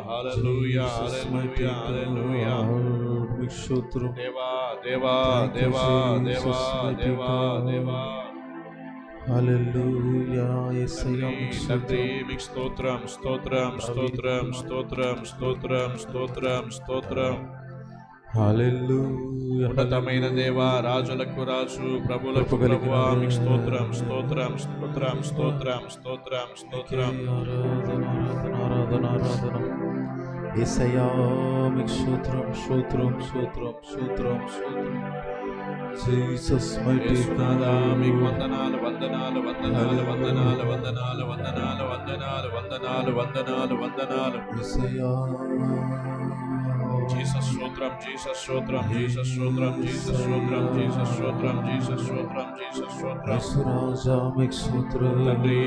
హల్లెలూయా hallelujah హల్లెలూయా. దేవా దేవా దేవా దేవా దేవా దేవా. హల్లెలూయా యేసయ్యా తండ్రి మీకు స్తోత్రం స్తోత్రం స్తోత్రం స్తోత్రం స్తోత్రం స్తోత్రం స్తోత్రం. హల్లెలూయా ఉన్నతమైన దేవా, రాజులకు రాజు, ప్రభులకు ప్రభువా, మీకు స్తోత్రం స్తోత్రం స్తోత్రం స్తోత్రం స్తోత్రం స్తోత్రం. ఆరాధన యేసయ్యా మీకు స్తోత్రం స్తోత్రం స్తోత్రం స్తోత్రం స్తోత్రం. జీసస్ మైటీ గాడ్ మీకు వందనాలు వందనాలు వందనాలు వందనాలు వందనాలు వందనాలు వందనాలు వందనాలు వందనాలు వందనాలు. యేసయ్యా జీసస్ స్తోత్రం జీసస్ స్తోత్రం జీసస్ స్తోత్రం జీసస్ స్తోత్రం జీసస్ స్తోత్రం జీసస్ స్తోత్రం జీసస్ స్తోత్రం. యేసురాజా మీకు స్తోత్రం తండ్రి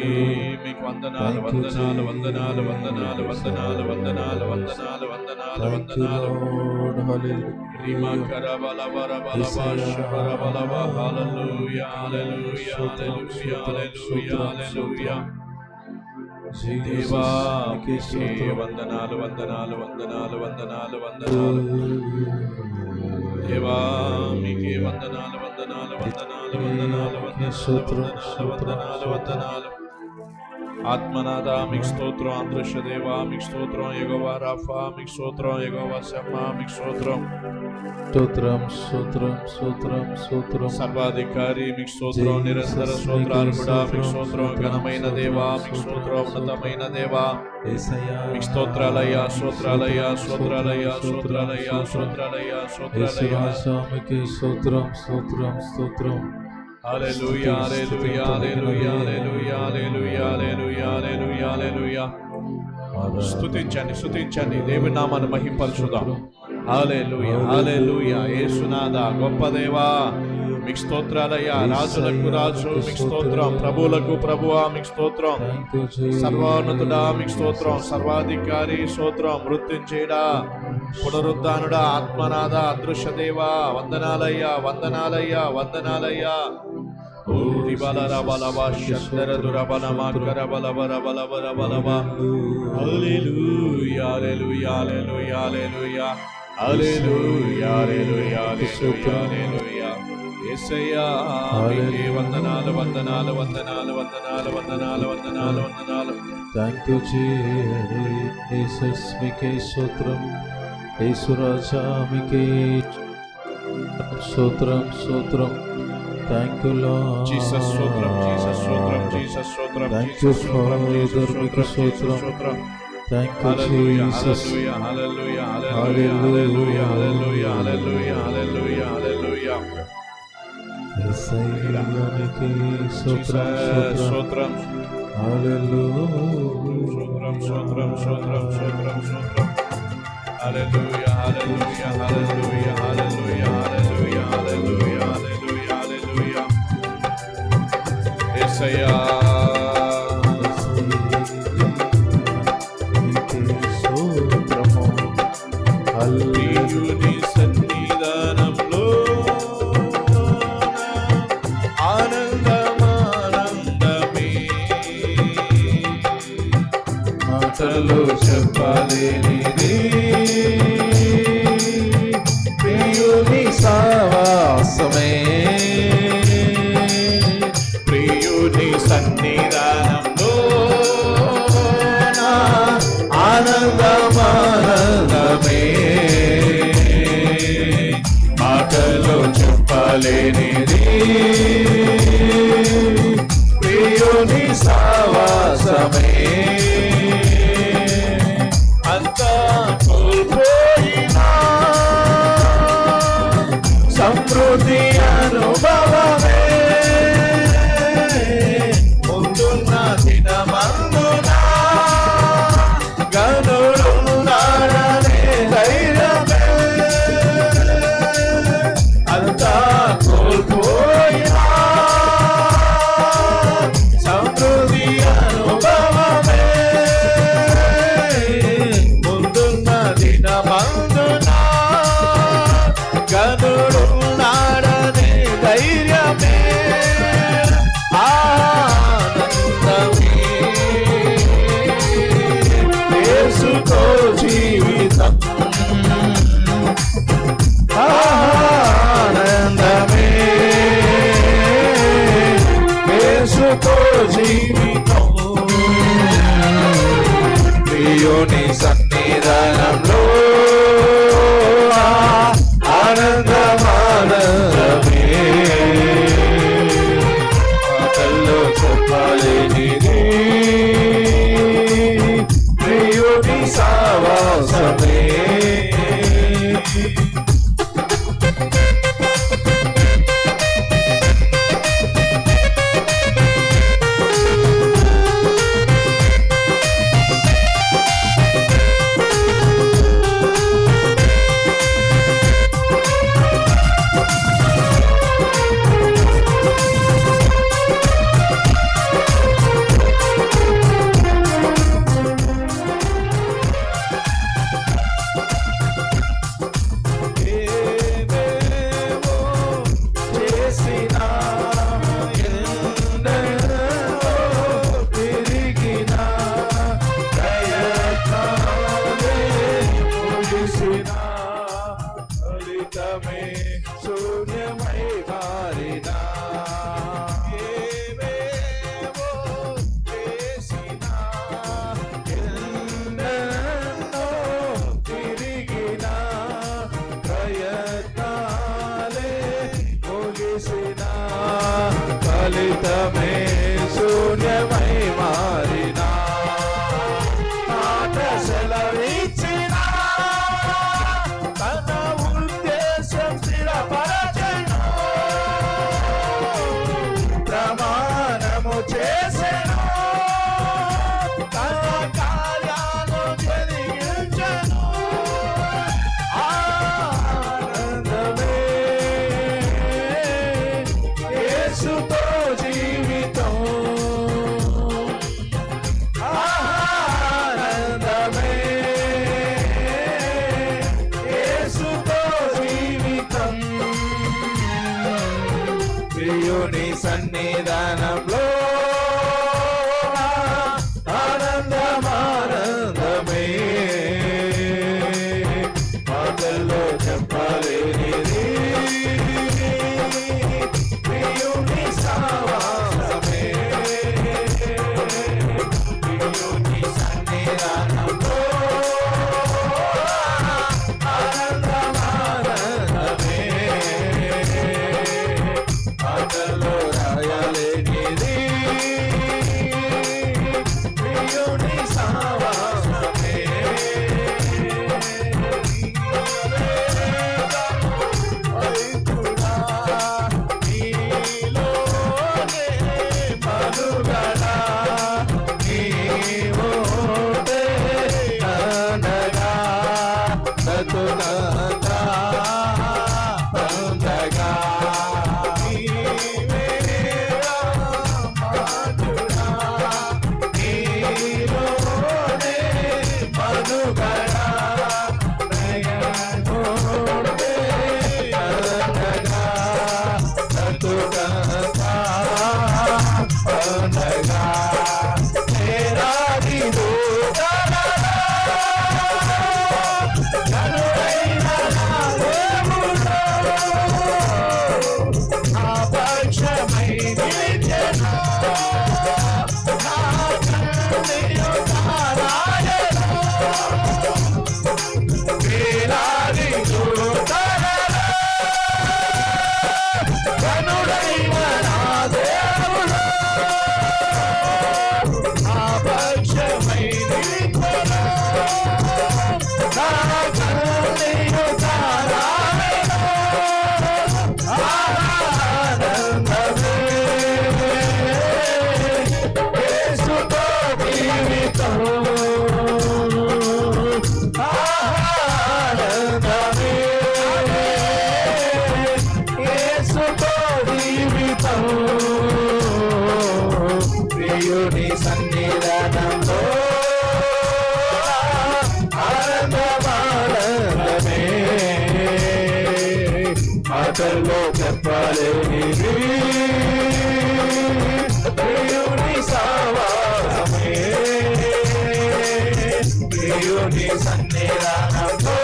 మీకు వందనాలు వందనాలు వందనాలు వందనాలు వందనాలు వందనాలు వందనాలు వందనాలు వందనాలు. రిమా కరబల బరబల బాషబర బలబ. హల్లెలూయా హల్లెలూయా హల్లెలూయా హల్లెలూయా హల్లెలూయా. దేవా మీకే వందనాలు వందనాలు వందనాలు వందనాలు వందనాలు. దేవా మీకే వందనాలు వందనాలు వందనాలు వందనాలు వందనాలు వందనాలు వందనాలు. ఆత్మనాథ మీకు స్తోత్రం, అదృశ్య దేవా మీకు స్తోత్రం, యెహోవా రాఫా మీకు స్తోత్రం, యెహోవా షమ్మా మీకు స్తోత్రం, స్తోత్రం స్తోత్రం స్తోత్రం స్తోత్రం. సర్వాధికారి మీకు స్తోత్రం, నిరంతర స్తోత్రాలు కూడా మీకు స్తోత్రం. ఘనమైన దేవా మీకు స్తోత్రం, ఉన్నతమైన దేవా మీకు స్తోత్రాలయ్యా స్తోత్రాలయ్యా స్తోత్రాలయ్యా స్తోత్రాలయ్యా స్తోత్రాలయ్యా స్తోత్రాలయ్యా. స్తోత్రం స్తోత్రం స్తోత్రం. హల్లెలూయా hallelujah hallelujah hallelujah hallelujah hallelujah hallelujah హల్లెలూయా. స్తుతించండి స్తుతించండి, దేవుని నామాన్ని మహింపరచుదాం. హల్లెలూయా హల్లెలూయా. యేసునాథా గొప్ప దేవా మీకు స్తోత్రాలయ్యా. రాజులకు రాజు మీకు స్తోత్రం, ప్రభువులకు ప్రభువా మీకు స్తోత్రం, సర్వోన్నతుడా మీకు స్తోత్రం, సర్వాధికారి స్తోత్రం, మృత్యుంజయుడా, పునరుద్ధానుడా, ఆత్మనాథ, అదృశ్య దేవా వందనాలయ్యా వందనాలయ్యా వందనాలయ్యా. ఊరి బలర బలవ శందర దురబల మాకర బలవర బలవర బలవ. హల్లెలూయా hallelujah hallelujah hallelujah hallelujah hallelujah hallelujah hallelujah. యేసయ్యా మీకే వందనాలు వందనాలు వందనాలు వందనాలు వందనాలు వందనాలు వందనాలు. థ్యాంక్ యూ జీసస్ మీకే స్తోత్రం. యేసురాజా మీకే స్తోత్రం స్తోత్రం. థ్యాంక్ యూ లార్డ్ జీసస్ స్తోత్రం జీసస్ స్తోత్రం జీసస్ స్తోత్రం థ్యాంక్ యూ జీసస్ స్తోత్రం ఫాదర్ జీసస్ మీకు స్తోత్రం స్తోత్రం. స్తోత్రం. Thank you hallelujah Jesus. Hallelujah hallelujah hallelujah hallelujah hallelujah hallelujah hallelujah hallelujah. యేసయ్యా మీకే స్తోత్రం జీసస్ స్తోత్రం. స్తోత్రం హల్లెలూయా స్తోత్రం స్తోత్రం స్తోత్రం స్తోత్రం స్తోత్రం. హల్లెలూయా hallelujah hallelujah hallelujah hallelujah hallelujah hallelujah hallelujah. యేసయ్యా ప్రియుని సన్నిధానంలో ఆనందమానందమే, మాటలు చెప్పలేనిది ప్రియుని సావాసమే, ప్రియుని సన్నిధానంలో ఆనందమానందమే, మాటలు చెప్పలేనిది ప్రియుని సావాసమే. అంతా కోల్పోయినా సమృద్ధి అనుభవమే, ముందున్న దినమందున గనులున్నాడనే ధైర్యమే, అంతా కోల్పో జీవితం ఆనందమే యేసుతో జీవితం ప్రియుని సన్నిధానంలో ఆనందమానందమే మాటల్లో చెప్పలేనిది ప్రియుని సావాసమే శూన్యమై మారినా ఏవేవో చేసినా ఎన్నెన్నో తిరిగినా ప్రయత్నాలే ముగిసినా ఫలితమే శూన్యమై మారినా మాట సెలవిచ్చినా తన ఉద్దేశం స్థిరపరచెను ప్రమాణము చేసెను తన కార్యాలు జరిగించెను ఆనందమే యేసుతో జీవితం ఆనందమే యేసుతో జీవితం ప్రియుని సన్నిధానంలో ఆనందమానందమే మాటల్లో చెప్పలేనిది ప్రియుని సావాసమే ప్రియుని సన్నిధానంలో ఆనందమానందమే మాటల్లో రాయలేనిది ప్రియుని సావాసమే వైపునా నీలోనే మనుగడా నీవోటే అనగా బ్రతుకంతా పొందగా నీవేరా మాటునా నీలోనే మనుగడా ప్రయాణోటే అనగా బ్రతుకంతా పొందగా తేరాది దూతలలా కనుడైన నా దేవుడో నా పక్షమై నిలిచెను నా కన్నులు తారాయెను వేలాది దూతలలా కనుడైన నా దేవుడో నా పక్షమై నిలిచెను నా కన్నులు తారాయెను ఆనందమే యేసుతో జీవితం ఆనందమే యేసుతో జీవితం ప్రియుని సన్నిధానంలో ఆనందమానందమే మాటల్లో చెప్పలేనిది ప్రియుని సావాసమే ప్రియుని ప్రియుని సన్నిధానంలో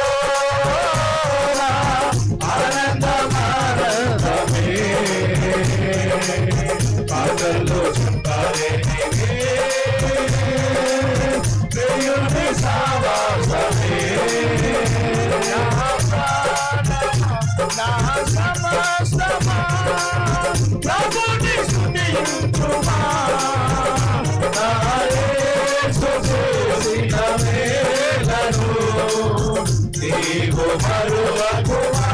ఆనందమానందమే పాటల్లో చెప్పలేనివే ప్రియుని సావాసమే నా సమస్తమా ప్రభుని స్తుతించుమా నా యేసు చేసిన మేలను నీవు మరువకుమా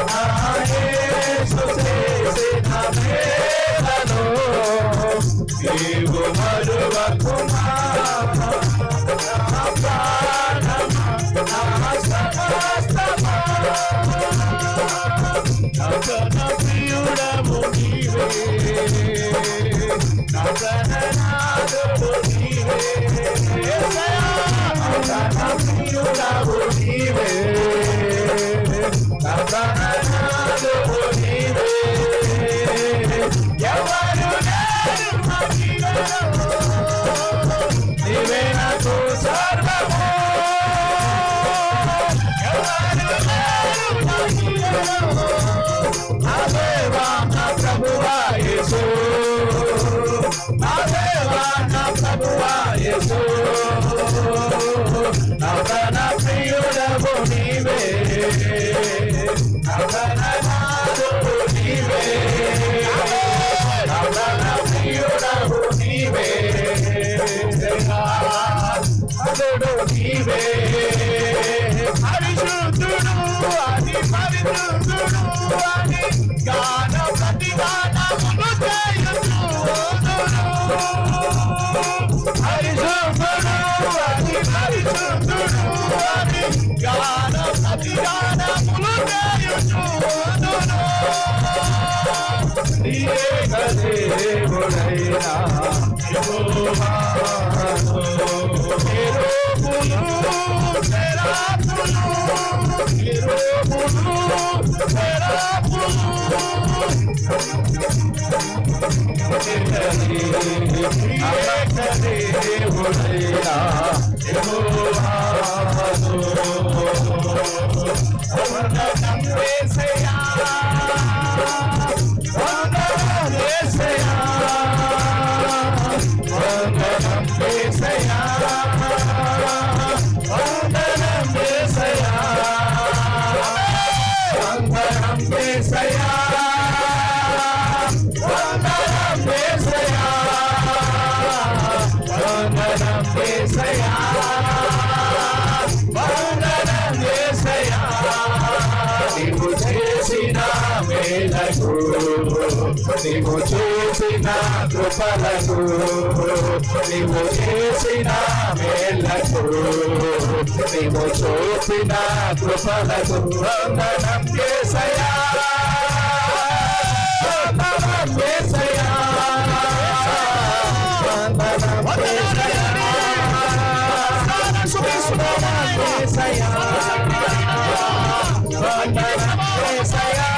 నా యేసు చేసిన మేలను నీవు మరువకుమా నా ప్రాణమా నా సమస్తమా నగన ప్రియుడము నీవే నగననాథుడు నీవే నగన ప్రియుడము నీవే నగననాథుడు నీవే ఎవరు లేరు మదిలో నీవే నాకు సర్వము ఎవరు లేరు మదిలో నా దేవా నా ప్రభువా యేసు నా దేవా నా ప్రభువా యేసు నా ప్రాణ ప్రియుడవు నీవే నా ప్రాణనాథుడు నీవే నా ప్రాణ ప్రియుడవు నీవే నాథుడు నీవే పరిశుద్ధుడు అని పరిశుద్ధుడు అని గాన ప్రతిగానములు చేయుచుందును పరిశుద్ధుడు అని పరిశుద్ధుడు అని గాన ప్రతిగానములు చేయుచుందును నీవేక దేవుడైనా యెహోవా నీవు చేసిన కృపలకు నీవు చేసిన మేలకు నీవు చూసిన కృపలకు వందనం యేసయ్యా వందనం యేసయ్యా వందనం యేసయ్యా వందనం యేసయ్యా వందనం యేసయ్యా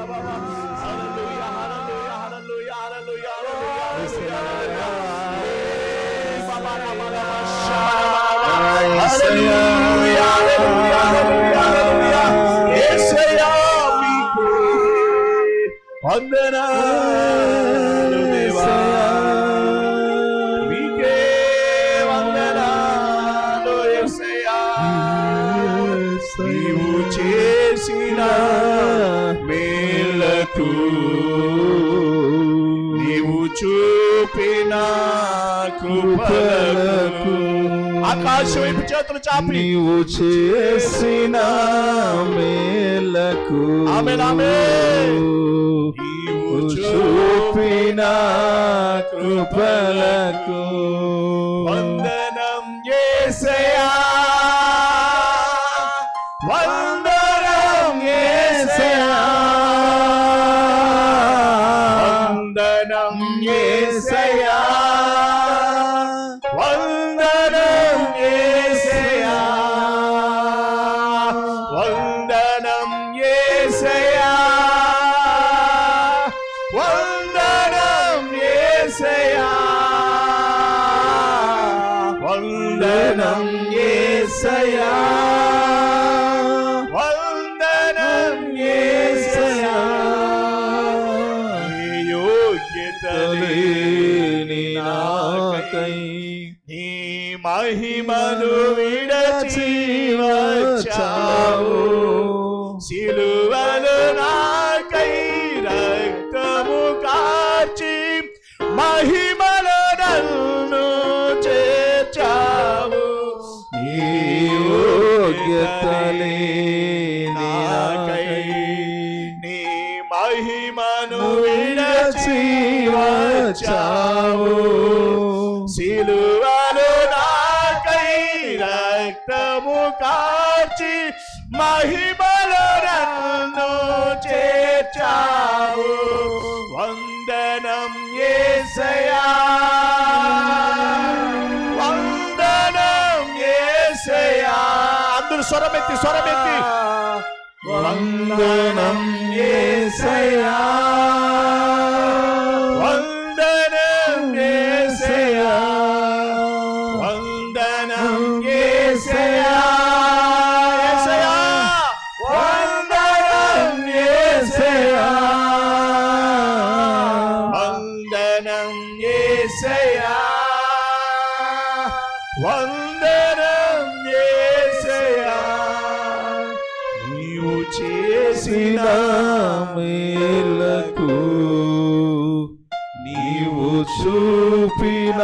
Hallelujah, hallelujah, hallelujah, వందనాలు దేవా, మీకే వందనాలు యేసయ్యా. నీవు చేసిన మేలకు, నీవు చూపిన కృపలకు, ఆకాశం వైపు చేతులు చాపి నీవు చేసిన మేలకు, ఆమేన్ ఆమేన్, నీవు చూపిన కృపలకు వందనం యేసయ్యా, వందనం యేసయ్యా, వందనం యేసయ్యా, వందనం యేసయ్యా, వందనం యేసయ్యా, వందనం యేసయ్యా, వందనం యేసయ్యా, వందనం యేసయ్యా. నీ యోగ్యత లేని నాకై నీ మహిమను విడచి వచ్చావు, సిలువలు నాకై రక్తము కార్చి మహిమలో నన్ను చేర్చావు. నీ యోగ్యత లేని నాకై నీ మహిమను విడచి వచ్చావు, సిలువలు నాకై రక్తము కార్చి మహిమలో నన్ను చేర్చావు. వందనం యేసయ్యా, వందనం యేసయ్యా. అందరూ స్వరమెత్తి స్వరమెత్తి వందనం యేసయ్యా, వందనం యేసయ్యా, వందనం యేసయ్యా, యేసయ్యా, వందనం యేసయ్యా, వందనం యేసయ్యా, వందనం యేసయ్యా. నీవు చేసిన మేలకు, నీవు చూపిన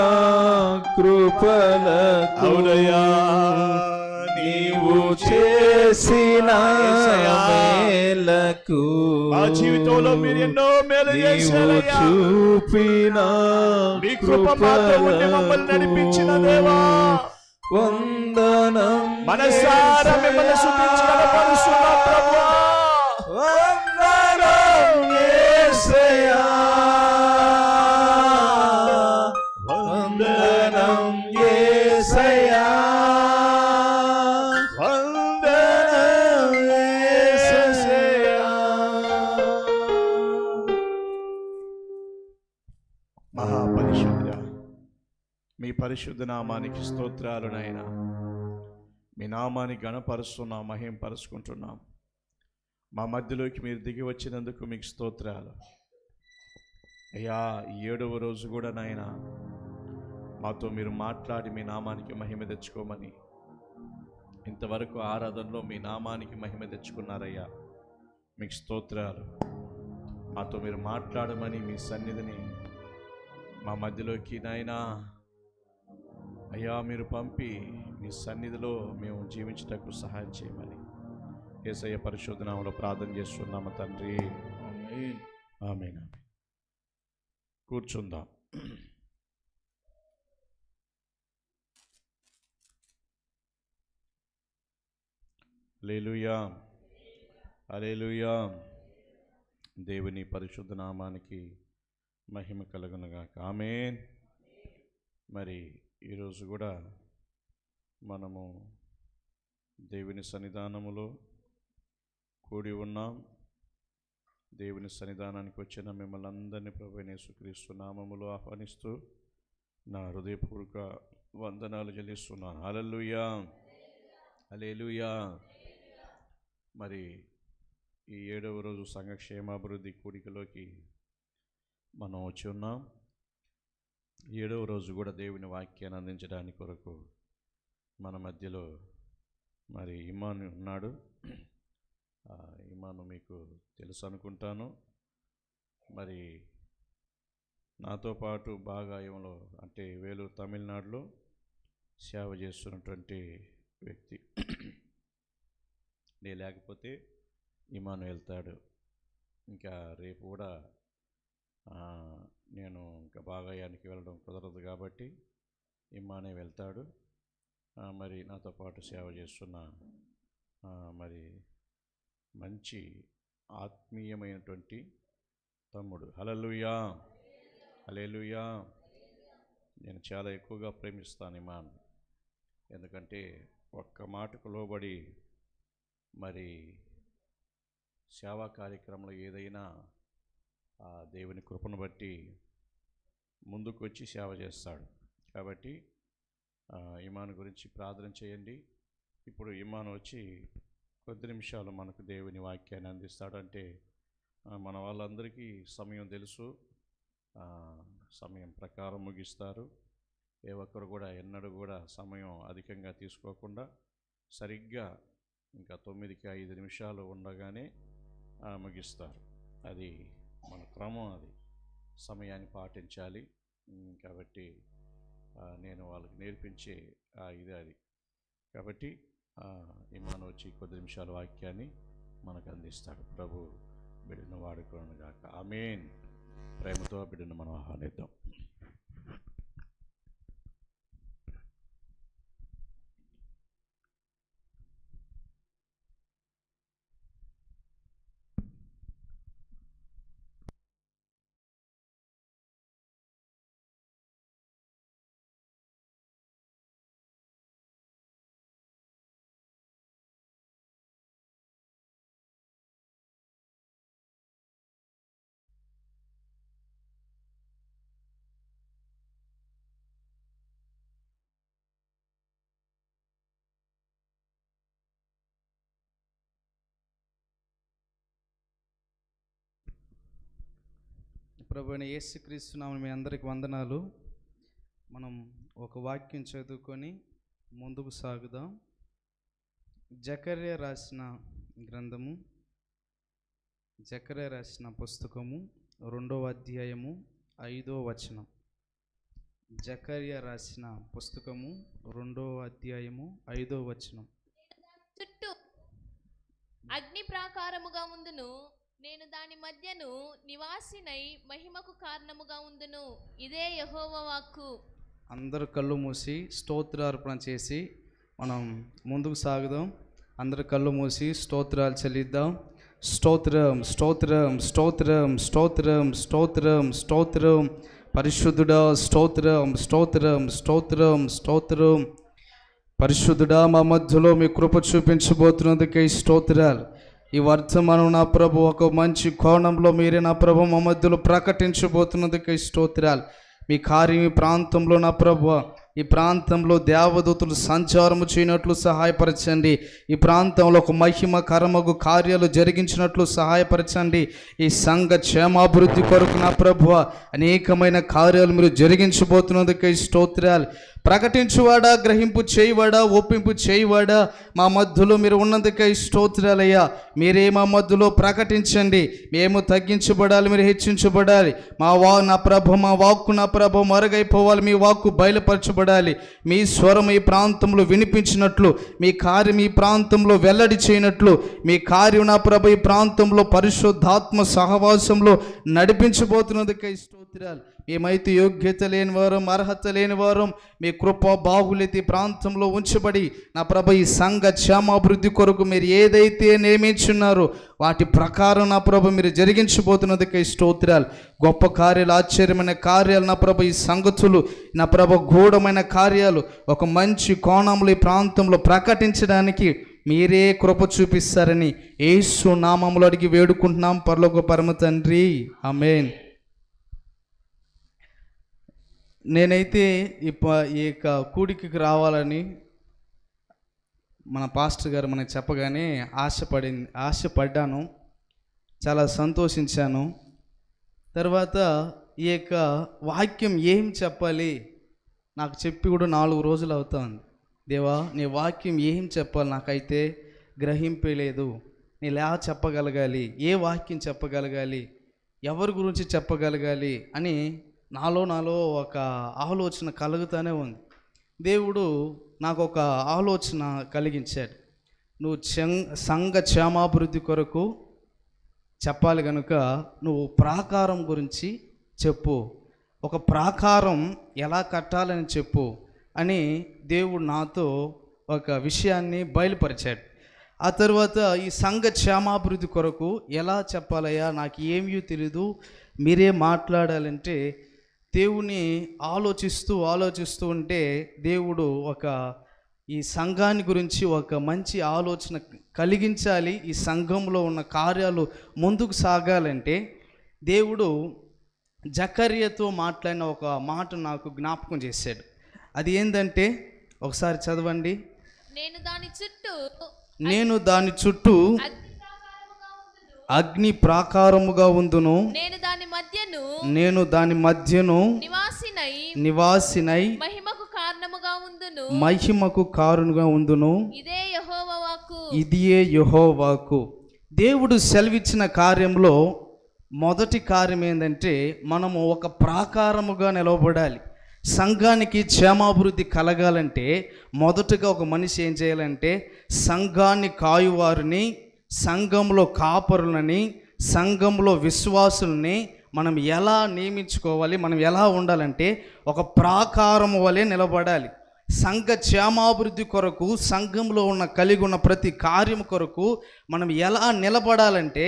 కృపలకు, అవునయ్యా, నీవు చేసిన మేలకు, మా జీవితంలో మీరు ఎన్నో మేలు నీవు చేశారయ్యా. చూపిన మీ కృప మాతో ఉండి మమ్మల్ని నడిపించిన దేవా, వందనం మనసారా మిమ్మల్ని స్తుతించి కనపరుస్తున్నాం ప్రభువా. వందనం యేసయ్యా, వందనం యేసయ్యా, వందనం యేసయ్యా. మహాపరిశుద్ధుడా, మీ పరిశుద్ధ నామానికి స్తోత్రాలు నాయనా. మీ నామాన్ని గణపరుస్తున్నాం, మహింపరుచుకుంటున్నాం. మా మధ్యలోకి మీరు దిగి వచ్చినందుకు మీకు స్తోత్రాలు అయ్యా. 7వ రోజు కూడా నాయనా మాతో మీరు మాట్లాడి మీ నామానికి మహిమ తెచ్చుకోమని, ఇంతవరకు ఆరాధనలో మీ నామానికి మహిమ తెచ్చుకున్నారయ్యా. మీకు స్తోత్రాలు. మాతో మీరు మాట్లాడమని మీ సన్నిధిని మా మధ్యలోకి నాయనా అయ్యా మీరు పంపి మీ సన్నిధిలో మేము జీవించటకు సహాయం చేయమని యేసయ్య పరిశుద్ధ నామములో ప్రార్థన చేస్తున్నాము తండ్రి. ఆమేన్ ఆమేన్. కూర్చుందాం. హల్లెలూయా హల్లెలూయా. దేవుని పరిశుద్ధ నామానికి మహిమ కలుగునుగాక. ఆమేన్. మరి ఈరోజు కూడా మనము దేవుని సన్నిధానములో కూడి ఉన్నాం. దేవుని సన్నిధానానికి వచ్చిన మిమ్మల్ని అందరినీ ప్రభువైన యేసుక్రీస్తు నామములో ఆహ్వానిస్తూ నా హృదయపూర్వక వందనాలు చెల్లిస్తున్నాను. హల్లెలూయా హల్లెలూయా. మరి ఈ 7వ రోజు సంఘ క్షేమాభివృద్ధి కూడికలోకి మనం వచ్చి ఉన్నాం. 7వ రోజు కూడా దేవుని వాక్యాన్ని అందించడానికి కొరకు మన మధ్యలో మరి ఇమాను ఉన్నాడు. ఇమాను మీకు తెలుసు అనుకుంటాను. మరి నాతో పాటు బాగాయంలో అంటే వేలూరు తమిళనాడులో సేవ చేస్తున్నటువంటి వ్యక్తి. నేను లేకపోతే ఇమాను వెళ్తాడు. ఇంకా రేపు కూడా నేను ఇంకా బాగాయానికి వెళ్ళడం కుదరదు కాబట్టి ఇమానే వెళ్తాడు. మరి నాతో పాటు సేవ చేస్తున్న మరి మంచి ఆత్మీయమైనటువంటి తమ్ముడు. హల్లెలూయా, హల్లెలూయా. నేను చాలా ఎక్కువగా ప్రేమిస్తాను ఇమాన్. ఎందుకంటే ఒక్క మాటకు లోబడి మరి సేవా కార్యక్రమంలో ఏదైనా దేవుని కృపను బట్టి ముందుకు వచ్చి సేవ చేస్తాడు. కాబట్టి ఇమాను గురించి ప్రార్థన చేయండి. ఇప్పుడు ఇమాను వచ్చి కొద్ది నిమిషాలు మనకు దేవుని వాక్యాన్ని అందిస్తాడు. అంటే మన వాళ్ళందరికీ సమయం తెలుసు, సమయం ప్రకారం ముగిస్తారు. ఏ ఒక్కరు కూడా ఎన్నడూ కూడా సమయం అధికంగా తీసుకోకుండా సరిగ్గా ఇంకా 9కి 5 నిమిషాలు ఉండగానే ముగిస్తారు. అది మన క్రమం, అది సమయాన్ని పాటించాలి. కాబట్టి నేను వాళ్ళకి నేర్పించే ఇదే అది. కాబట్టి ఇమాను వచ్చి కొద్ది నిమిషాల వాక్యాన్ని మనకు అందిస్తాడు. ప్రభు బిడ్డను వాడుకోను గాక. ఆమేన్. ప్రేమతో బిడ్డను మనం ఆహ్వానిద్దాం. ప్రభువైన యేసుక్రీస్తు నామమున మీ అందరికి వందనాలు. మనం ఒక వాక్యం చదువుకొని ముందుకు సాగుదాం. జకర్యా రాసిన గ్రంథము, జకర్యా రాసిన పుస్తకము 2వ అధ్యాయము 5వ వచనం. జకర్యా రాసిన పుస్తకము 2వ అధ్యాయము 5వ వచనం. చుట్టూ అగ్ని ప్రాకారముగా ఉండును, నేను దాని మధ్యను నివాసినై మహిమకు కారణముగా ఉండును. ఇదే యెహోవా వాక్కు. అందరు కళ్ళు మూసి స్తోత్రార్పణ చేసి మనం ముందుకు సాగుదాం. అందరు కళ్ళు మూసి స్తోత్రాలు చెల్లిద్దాం. స్తోత్రం, స్తోత్రం, స్తోత్రం, స్తోత్రం, స్తోత్రం, స్తోత్రం. పరిశుద్ధుడా స్తోత్రం, స్తోత్రం, స్తోత్రం, స్తోత్రం. పరిశుద్ధుడా మా మధ్యలో మీ కృప చూపించబోతున్నందుకే స్తోత్రాలు. ఈ వర్తమానం నా ప్రభు ఒక మంచి కోణంలో మీరే నా ప్రభు మా మధ్యలో ప్రకటించబోతున్నందుకే స్తోత్రాలు. మీ కార్యం ఈ ప్రాంతంలో నా ప్రభు, ఈ ప్రాంతంలో దేవదూతలు సంచారము చేయనట్లు సహాయపరచండి. ఈ ప్రాంతంలో ఒక మహిమ కర్మగు కార్యాలు జరిగించినట్లు సహాయపరచండి. ఈ సంఘ క్షేమాభివృద్ధి కొరకు నా ప్రభు అనేకమైన కార్యాలు మీరు జరిగించబోతున్నందుకే స్తోత్రాలు. ప్రకటించువాడా, గ్రహింపు చేయవాడా, ఒప్పింపు చేయవాడా, మా మధ్యలో మీరు ఉన్నందుకై స్తోత్రాలయ్యా. మీరే మా మధ్యలో ప్రకటించండి. మేము తగ్గించబడాలి, మీరు హెచ్చించబడాలి. నా ప్రభ, మా వాక్కు నా ప్రభ మరుగైపోవాలి, మీ వాక్కు బయలుపరచబడాలి. మీ స్వరం ఈ ప్రాంతంలో వినిపించినట్లు, మీ కార్యం ఈ ప్రాంతంలో వెల్లడి చేయనట్లు, మీ కార్యం నా ప్రభ ఈ ప్రాంతంలో పరిశుద్ధాత్మ సహవాసంలో నడిపించబోతున్నందుకై స్తోత్రాలు. మేమైతే యోగ్యత లేని వారం, అర్హత లేని వారం, మీ కృప బాహుల్యత ప్రాంతంలో ఉంచబడి నా ప్రభ ఈ సంఘ క్షేమాభివృద్ధి కొరకు మీరు ఏదైతే నియమించున్నారో వాటి ప్రకారం నా ప్రభ మీరు జరిగించబోతున్నదికై స్తోత్రాలు. గొప్ప కార్యాలు, ఆశ్చర్యమైన కార్యాలు నా ప్రభ, ఈ సంగతులు నా ప్రభ గూఢమైన కార్యాలు ఒక మంచి కోణంలో ఈ ప్రాంతంలో ప్రకటించడానికి మీరే కృప చూపిస్తారని యేసు నామములో అడిగి వేడుకుంటున్నాం పరలోక పరమ తండ్రి, ఆమేన్. నేనైతే ఈ యొక్క కూడికకి రావాలని మన పాస్టర్ గారు మనకు చెప్పగానే ఆశపడ్డాను. చాలా సంతోషించాను. తర్వాత ఈ యొక్క వాక్యం ఏం చెప్పాలి నాకు చెప్పి కూడా 4 రోజులు అవుతుంది. దేవా, నీ వాక్యం ఏం చెప్పాలి నాకైతే గ్రహింపలేదు. నేను ఎలా చెప్పగలగాలి, ఏ వాక్యం చెప్పగలగాలి, ఎవరి గురించి చెప్పగలగాలి అని నాలో ఒక ఆలోచన కలుగుతూనే ఉంది. దేవుడు నాకు ఒక ఆలోచన కలిగించాడు. నువ్వు సంఘ క్షేమాభివృద్ధి కొరకు చెప్పాలి కనుక నువ్వు ప్రాకారం గురించి చెప్పు, ఒక ప్రాకారం ఎలా కట్టాలని చెప్పు అని దేవుడు నాతో ఒక విషయాన్ని బయలుపరిచాడు. ఆ తర్వాత ఈ సంఘ క్షేమాభివృద్ధి కొరకు ఎలా చెప్పాలయ్యా, నాకు ఏమీ తెలీదు, మీరే మాట్లాడాలంటే దేవుని ఆలోచిస్తూ ఉంటే దేవుడు ఈ సంఘాన్ని గురించి ఒక మంచి ఆలోచన కలిగించాలి. ఈ సంఘంలో ఉన్న కార్యాలు ముందుకు సాగాలంటే దేవుడు జకర్యాతో మాట్లాడిన ఒక మాట నాకు జ్ఞాపకం చేశాడు. అది ఏంటంటే, ఒకసారి చదవండి. నేను దాని చుట్టూ అగ్ని ప్రాకారముగా ఉందును, నేను దాని మధ్యను నివాసినై మహిమకు కారణముగా ఉందును. ఇదియే యెహోవా వాక్కు. దేవుడు సెలవిచ్చిన కార్యంలో మొదటి కార్యం ఏంటంటే, మనము ఒక ప్రాకారముగా నిలవబడాలి. సంఘానికి క్షేమాభివృద్ధి కలగాలంటే మొదటగా ఒక మనిషి ఏం చేయాలంటే, సంఘాన్ని కాయువారిని, సంఘంలో కాపరులని, సంఘంలో విశ్వాసుల్ని మనం ఎలా నియమించుకోవాలి, మనం ఎలా ఉండాలంటే ఒక ప్రాకారం వలె నిలబడాలి. సంఘ క్షేమాభివృద్ధి కొరకు, సంఘంలో కలిగి ఉన్న ప్రతి కార్యం కొరకు మనం ఎలా నిలబడాలంటే,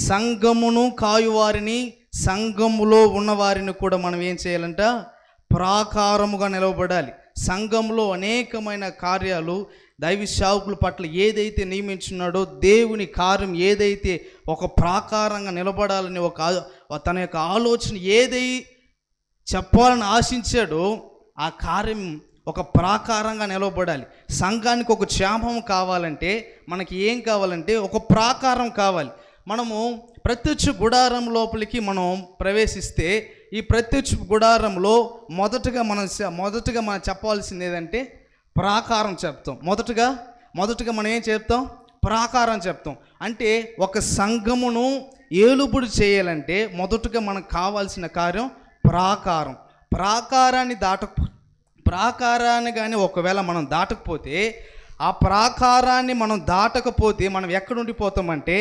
సంఘమును కాయువారిని, సంఘములో ఉన్నవారిని కూడా మనం ఏం చేయాలంట, ప్రాకారముగా నిలవబడాలి. సంఘంలో అనేకమైన కార్యాలు దైవ సేవకుల పట్ల ఏదైతే నియమించున్నాడో, దేవుని కార్యం ఏదైతే ఒక ప్రాకారంగా నిలబడాలని తన యొక్క ఆలోచన ఏదై చెప్పాలని ఆశించాడో ఆ కార్యం ఒక ప్రాకారంగా నిలవబడాలి. సంఘానికి ఒక క్షేమం కావాలంటే మనకి ఏం కావాలంటే ఒక ప్రాకారం కావాలి. మనము ప్రత్యక్ష గుడారం లోపలికి మనం ప్రవేశిస్తే ఈ ప్రత్యక్ష గుడారంలో మొదటగా మనం చెప్పాల్సింది ఏదంటే ప్రాకారం చెప్తాం. మొదటగా మనం ఏం చెప్తాం, ప్రాకారం చెప్తాం. అంటే ఒక సంఘమును ఏలుబడి చేయాలంటే మొదటగా మనకు కావాల్సిన కార్యం ప్రాకారం. ప్రాకారాన్ని కానీ ఒకవేళ మనం దాటకపోతే, ఆ ప్రాకారాన్ని మనం దాటకపోతే మనం ఎక్కడ ఉండిపోతామంటే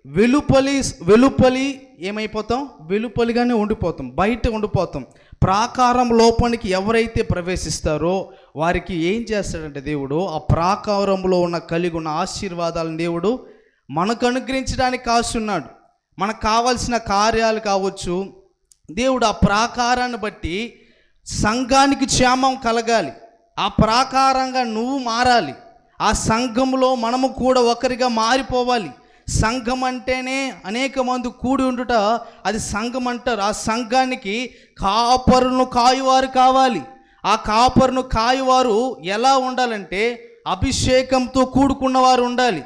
వెలుపలి ఏమైపోతాం, వెలుపలిగానే ఉండిపోతాం, బయట ఉండిపోతాం. ప్రాకారం లోపలికి ఎవరైతే ప్రవేశిస్తారో వారికి ఏం చేస్తాడంటే దేవుడు ఆ ప్రాకారంలో కలిగి ఉన్న ఆశీర్వాదాలను దేవుడు మనకు అనుగ్రహించడానికి కాస్తున్నాడు. మనకు కావాల్సిన కార్యాలు కావచ్చు. దేవుడు ఆ ప్రాకారాన్ని బట్టి సంఘానికి క్షేమం కలగాలి. ఆ ప్రాకారంగా నువ్వు మారాలి. ఆ సంఘంలో మనము కూడా ఒకరిగా మారిపోవాలి. సంఘం అంటేనే అనేక మంది కూడి ఉండుట, అది సంఘం అంటారు. ఆ సంఘానికి కాపరులను కాయువారు కావాలి. ఆ కాపరును కాయువారు ఎలా ఉండాలంటే అభిషేకంతో కూడుకున్నవారు ఉండాలి.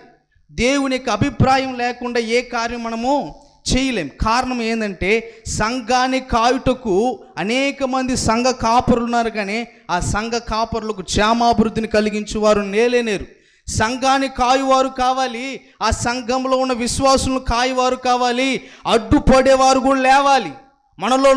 దేవునికి అభిప్రాయం లేకుండా ఏ కార్యం మనము చేయలేం. కారణం ఏంటంటే సంఘాన్ని కాయుటకు అనేక మంది సంఘ కాపరులు ఉన్నారు, కానీ ఆ సంఘ కాపరులకు క్షేమాభివృద్ధిని కలిగించేవారు నేలేనేరు. సంఘాన్ని కాయువారు కావాలి. ఆ సంఘంలో ఉన్న విశ్వాసులను కాయువారు కావాలి. అడ్డుపడేవారు కూడా లేవాలి. మనలో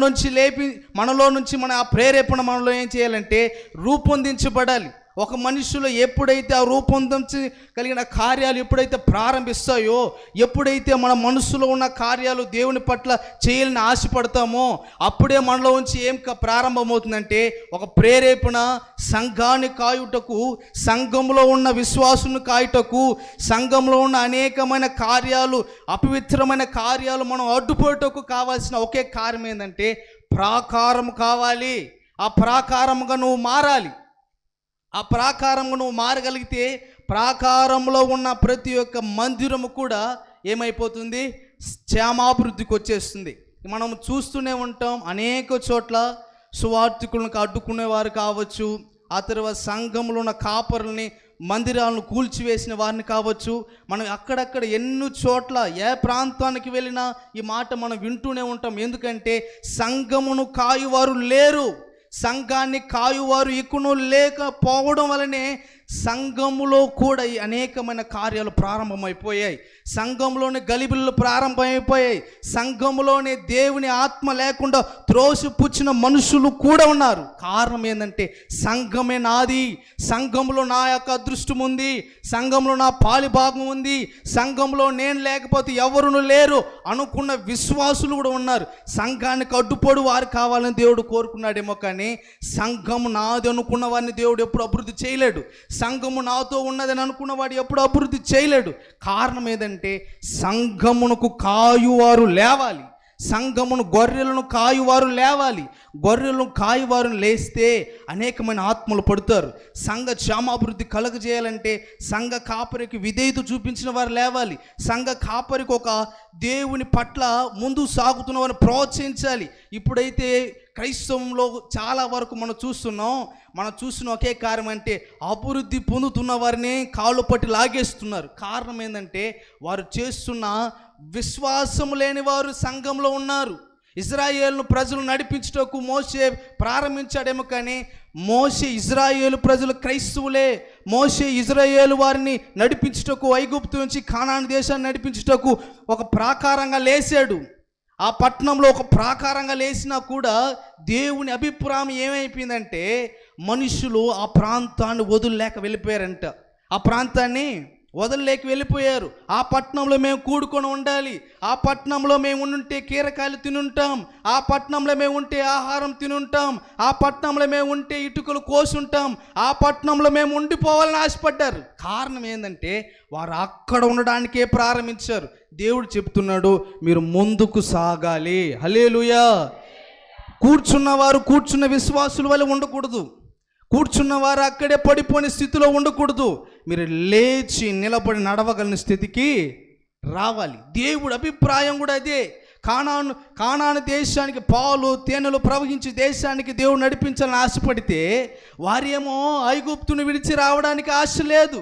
నుంచి మన ఆ ప్రేరేపణ మనలో ఏం చేయాలంటే రూపొందించబడాలి. ఒక మనిషిలో ఎప్పుడైతే ఆ రూపొందించి కలిగిన కార్యాలు ఎప్పుడైతే ప్రారంభిస్తాయో, ఎప్పుడైతే మన మనసులో ఉన్న కార్యాలు దేవుని పట్ల చేయాలని ఆశపడతామో, అప్పుడే మనలో నుంచి ఏం ప్రారంభమవుతుందంటే ఒక ప్రేరేపణ. సంఘాన్ని కాయుటకు, సంఘంలో ఉన్న విశ్వాసుని కాయుటకు, సంఘంలో ఉన్న అనేకమైన కార్యాలు, అపవిత్రమైన కార్యాలు మనం అడ్డుపోటకు కావాల్సిన ఒకే కార్యం ఏంటంటే ప్రాకారం కావాలి. ఆ ప్రాకారముగా నువ్వు మారాలి. ఆ ప్రాకారంగా నువ్వు మారగలిగితే ప్రాకారంలో ఉన్న ప్రతి ఒక్క మందిరము కూడా ఏమైపోతుంది, క్షేమాభివృద్ధికి వచ్చేస్తుంది. మనం చూస్తూనే ఉంటాం, అనేక చోట్ల సువార్థికులను అడ్డుకునేవారు కావచ్చు, ఆ తర్వాత సంఘంలో ఉన్న కాపరుల్ని మందిరాలను కూల్చివేసిన వారిని కావచ్చు, మనం అక్కడక్కడ ఎన్ని చోట్ల ఏ ప్రాంతానికి వెళ్ళినా ఈ మాట మనం వింటూనే ఉంటాం. ఎందుకంటే సంఘమును కాయువారు లేరు, సంఘాన్ని కాయువారు ఇకును లేకపోవడం వలనే సంఘములో కూడా ఈ అనేకమైన కార్యాలు ప్రారంభమైపోయాయి. సంఘంలోనే గలిబిళ్ళు ప్రారంభమైపోయాయి. సంఘంలోనే దేవుని ఆత్మ లేకుండా త్రోసిపుచ్చిన మనుషులు కూడా ఉన్నారు. కారణం ఏంటంటే సంఘమే నాది, సంఘంలో నా యొక్క అదృష్టం ఉంది, సంఘంలో నా పాలి భాగం ఉంది, సంఘంలో నేను లేకపోతే ఎవరును లేరు అనుకున్న విశ్వాసులు కూడా ఉన్నారు. సంఘానికి అడ్డుపడు వారు కావాలని దేవుడు కోరుకున్నాడేమో, కానీ సంఘం నాది అనుకున్న వారిని దేవుడు ఎప్పుడు అభివృద్ధి చేయలేడు. సంఘము నాతో ఉన్నదని అనుకున్న వాడు ఎప్పుడు అభివృద్ధి చేయలేడు. కారణం ఏదంటే సంఘమునకు కాయువారు లేవాలి, సంఘమును గొర్రెలను కాయువారు లేవాలి. గొర్రెలను కాయువారు లేస్తే అనేకమైన ఆత్మలు పడతారు. సంఘ క్షేమాభివృద్ధి కలగజేయాలంటే సంఘ కాపరికి విధేయత చూపించిన వారు లేవాలి. సంఘ కాపరికి ఒక దేవుని పట్ల ముందు సాగుతున్న వారిని ప్రోత్సహించాలి. ఇప్పుడైతే క్రైస్తవంలో చాలా వరకు మనం చూస్తున్న ఒకే కారణం అంటే అభివృద్ధి పొందుతున్న వారిని కాళ్ళు పట్టి లాగేస్తున్నారు. కారణం ఏంటంటే వారు చేస్తున్న విశ్వాసము లేని వారు సంఘంలో ఉన్నారు. ఇజ్రాయేలును ప్రజలు నడిపించుటకు మోషే ప్రారంభించాడేమో, కానీ మోషే ఇజ్రాయేలు ప్రజలు క్రైస్తవులే. మోషే ఇజ్రాయేలు వారిని నడిపించుటకు ఐగుప్తు నుంచి కానాను దేశాన్ని నడిపించుటకు ఒక ప్రాకారంగా లేచాడు. ఆ పట్టణంలో ఒక ప్రాకారంగా లేచినా కూడా దేవుని అభిప్రాయం ఏమైపోయిందంటే మనుషులు ఆ ప్రాంతాన్ని వదిలేక వెళ్ళిపోయారంట. ఆ ప్రాంతాన్ని వదలలేక వెళ్ళిపోయారు. ఆ పట్టణంలో మేము కూడుకొని ఉండాలి, ఆ పట్టణంలో మేము ఉంటే కీరకాయలు తినుంటాం, ఆ పట్టణంలో మేము ఉంటే ఆహారం తినుంటాం, ఆ పట్టణంలో మేము ఉంటే ఇటుకలు కోసుంటాం, ఆ పట్టణంలో మేము ఉండిపోవాలని ఆశపడ్డారు. కారణం ఏంటంటే వారు అక్కడ ఉండడానికే ప్రారంభించారు. దేవుడు చెప్తున్నాడు, మీరు ముందుకు సాగాలి. హల్లెలూయా. కూర్చున్నవారు కూర్చున్న విశ్వాసుల వల్ల ఉండకూడదు, కూర్చున్నవారు అక్కడే పడిపోయిన స్థితిలో ఉండకూడదు. మీరు లేచి నిలబడి నడవగలిగిన స్థితికి రావాలి. దేవుడి అభిప్రాయం కూడా అదే. కానాను దేశానికి పాలు తేనెలు ప్రవహించే దేశానికి దేవుడు నడిపించాలని ఆశపడితే వారేమో ఐగుప్తును విడిచి రావడానికి ఆశ లేదు.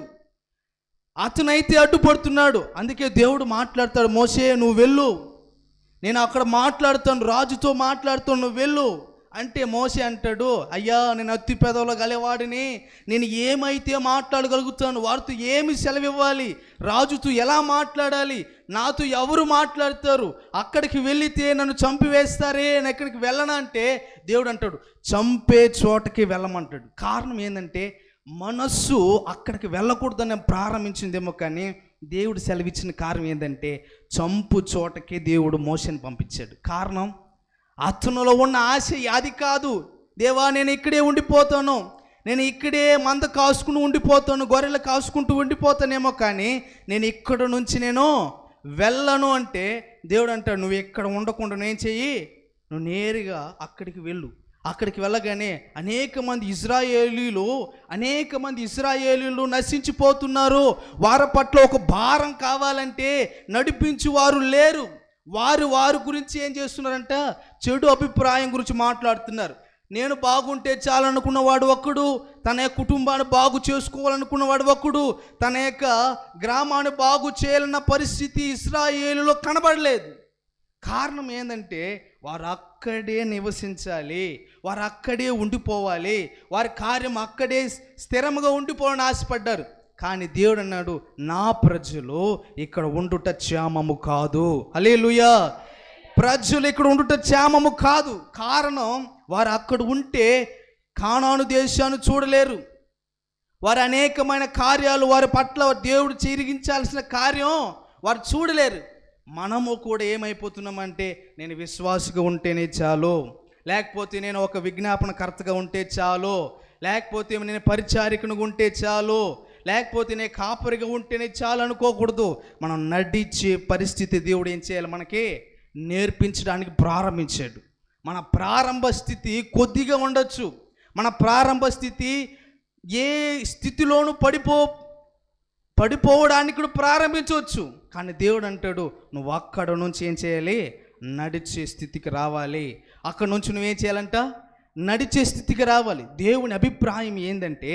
అతనైతే అడ్డుపడుతున్నాడు. అందుకే దేవుడు మాట్లాడతాడు, మోషే నువ్వు వెళ్ళు, నేను అక్కడ మాట్లాడుతాను, రాజుతో మాట్లాడుతాను, నువ్వు వెళ్ళు అంటే మోషే అంటాడు, అయ్యా నేను అత్తి పెదవుల గలవాడిని, నేను ఏమైతే మాట్లాడగలుగుతాను, వారితో ఏమి సెలవివ్వాలి, రాజుతో ఎలా మాట్లాడాలి, నాతో ఎవరు మాట్లాడతారు, అక్కడికి వెళితే నన్ను చంపివేస్తారే, నేను ఎక్కడికి వెళ్ళనా అంటే దేవుడు అంటాడు చంపే చోటకి వెళ్ళమంటాడు. కారణం ఏంటంటే మనస్సు అక్కడికి వెళ్ళకూడదని ప్రారంభించిందేమో, కానీ దేవుడు సెలవిచ్చిన కారణం ఏంటంటే చంపు చోటకే దేవుడు మోషేని పంపించాడు. కారణం అతనిలో ఉన్న ఆశ అది కాదు. దేవా నేను ఇక్కడే ఉండిపోతాను, నేను ఇక్కడే మంద కాసుకుని ఉండిపోతాను, గొర్రెలు కాసుకుంటూ ఉండిపోతానేమో, కానీ నేను ఇక్కడ నుంచి నేను వెళ్ళను అంటే దేవుడు అంటాడు నువ్వు ఇక్కడ ఉండకుండా నేను చెయ్యి, నువ్వు నేరుగా అక్కడికి వెళ్ళు. అక్కడికి వెళ్ళగానే అనేక మంది ఇజ్రాయేలీలు నశించిపోతున్నారు. వారి పట్ల ఒక భారం కావాలంటే నడిపించు వారు లేరు. వారి గురించి ఏం చేస్తున్నారంట, చెడు అభిప్రాయం గురించి మాట్లాడుతున్నారు. నేను బాగుంటే చాలనుకున్నవాడు ఒకడు, తన యొక్క కుటుంబాన్ని బాగు చేసుకోవాలనుకున్నవాడు ఒకడు, తన యొక్క గ్రామాన్ని బాగు చేయాలన్న పరిస్థితి ఇశ్రాయేలులో కనబడలేదు. కారణం ఏంటంటే వారు అక్కడే నివసించాలి, వారు అక్కడే ఉండిపోవాలి, వారి కార్యం అక్కడే స్థిరంగా ఉండిపోవాలని ఆశపడ్డారు. కానీ దేవుడు అన్నాడు నా ప్రజలు ఇక్కడ ఉండుట క్షేమము కాదు. హల్లెలూయా. ప్రజలు ఇక్కడ ఉండుట క్షేమము కాదు. కారణం వారు అక్కడ ఉంటే కానాను దేశాన్ని చూడలేరు. వారు అనేకమైన కార్యాలు వారి పట్ల దేవుడు జరిగించాల్సిన కార్యం వారు చూడలేరు. మనము కూడా ఏమైపోతున్నామంటే నేను విశ్వాసిగా ఉంటేనే చాలు, లేకపోతే నేను ఒక విజ్ఞాపనకర్తగా ఉంటే చాలు, లేకపోతే నేను పరిచారికనుగా ఉంటే చాలు, లేకపోతే నేను కాపరిగా ఉంటేనే చాలు అనుకోకూడదు. మనం నడిచే పరిస్థితి దేవుడు ఏం చేయాలి, మనకి నేర్పించడానికి ప్రారంభించాడు. మన ప్రారంభ స్థితి కొద్దిగా ఉండొచ్చు, మన ప్రారంభ స్థితి ఏ స్థితిలోనూ పడిపోవడానికి కూడా ప్రారంభించవచ్చు. కానీ దేవుడు అంటాడు నువ్వు అక్కడ నుంచి ఏం చేయాలి, నడిచే స్థితికి రావాలి. అక్కడ నుంచి నువ్వేం చేయాలంట, నడిచే స్థితికి రావాలి. దేవుని అభిప్రాయం ఏంటంటే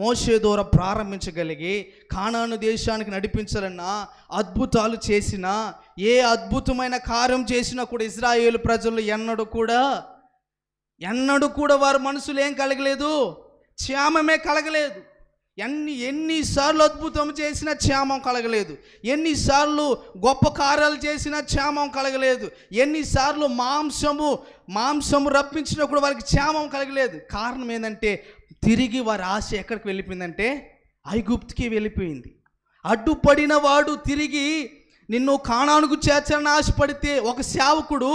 మోషే ద్వారా ప్రారంభించగలిగి కానాను దేశానికి నడిపించాలన్నా, అద్భుతాలు చేసినా, ఏ అద్భుతమైన కార్యం చేసినా కూడా ఇశ్రాయేలు ప్రజలు ఎన్నడూ కూడా వారి మనసులో ఏం కలగలేదు, క్షేమమే కలగలేదు. ఎన్నిసార్లు అద్భుతం చేసినా క్షేమం కలగలేదు, ఎన్నిసార్లు గొప్ప కార్యాలు చేసినా క్షేమం కలగలేదు, ఎన్నిసార్లు మాంసము రప్పించినా కూడా వారికి క్షేమం కలగలేదు. కారణం ఏంటంటే తిరిగి వారి ఆశ ఎక్కడికి వెళ్ళిపోయిందంటే ఐగుప్తుకి వెళ్ళిపోయింది. అడ్డుపడిన వాడు తిరిగి నిన్ను కానానుకు చేర్చాలని ఆశపడితే, ఒక సేవకుడు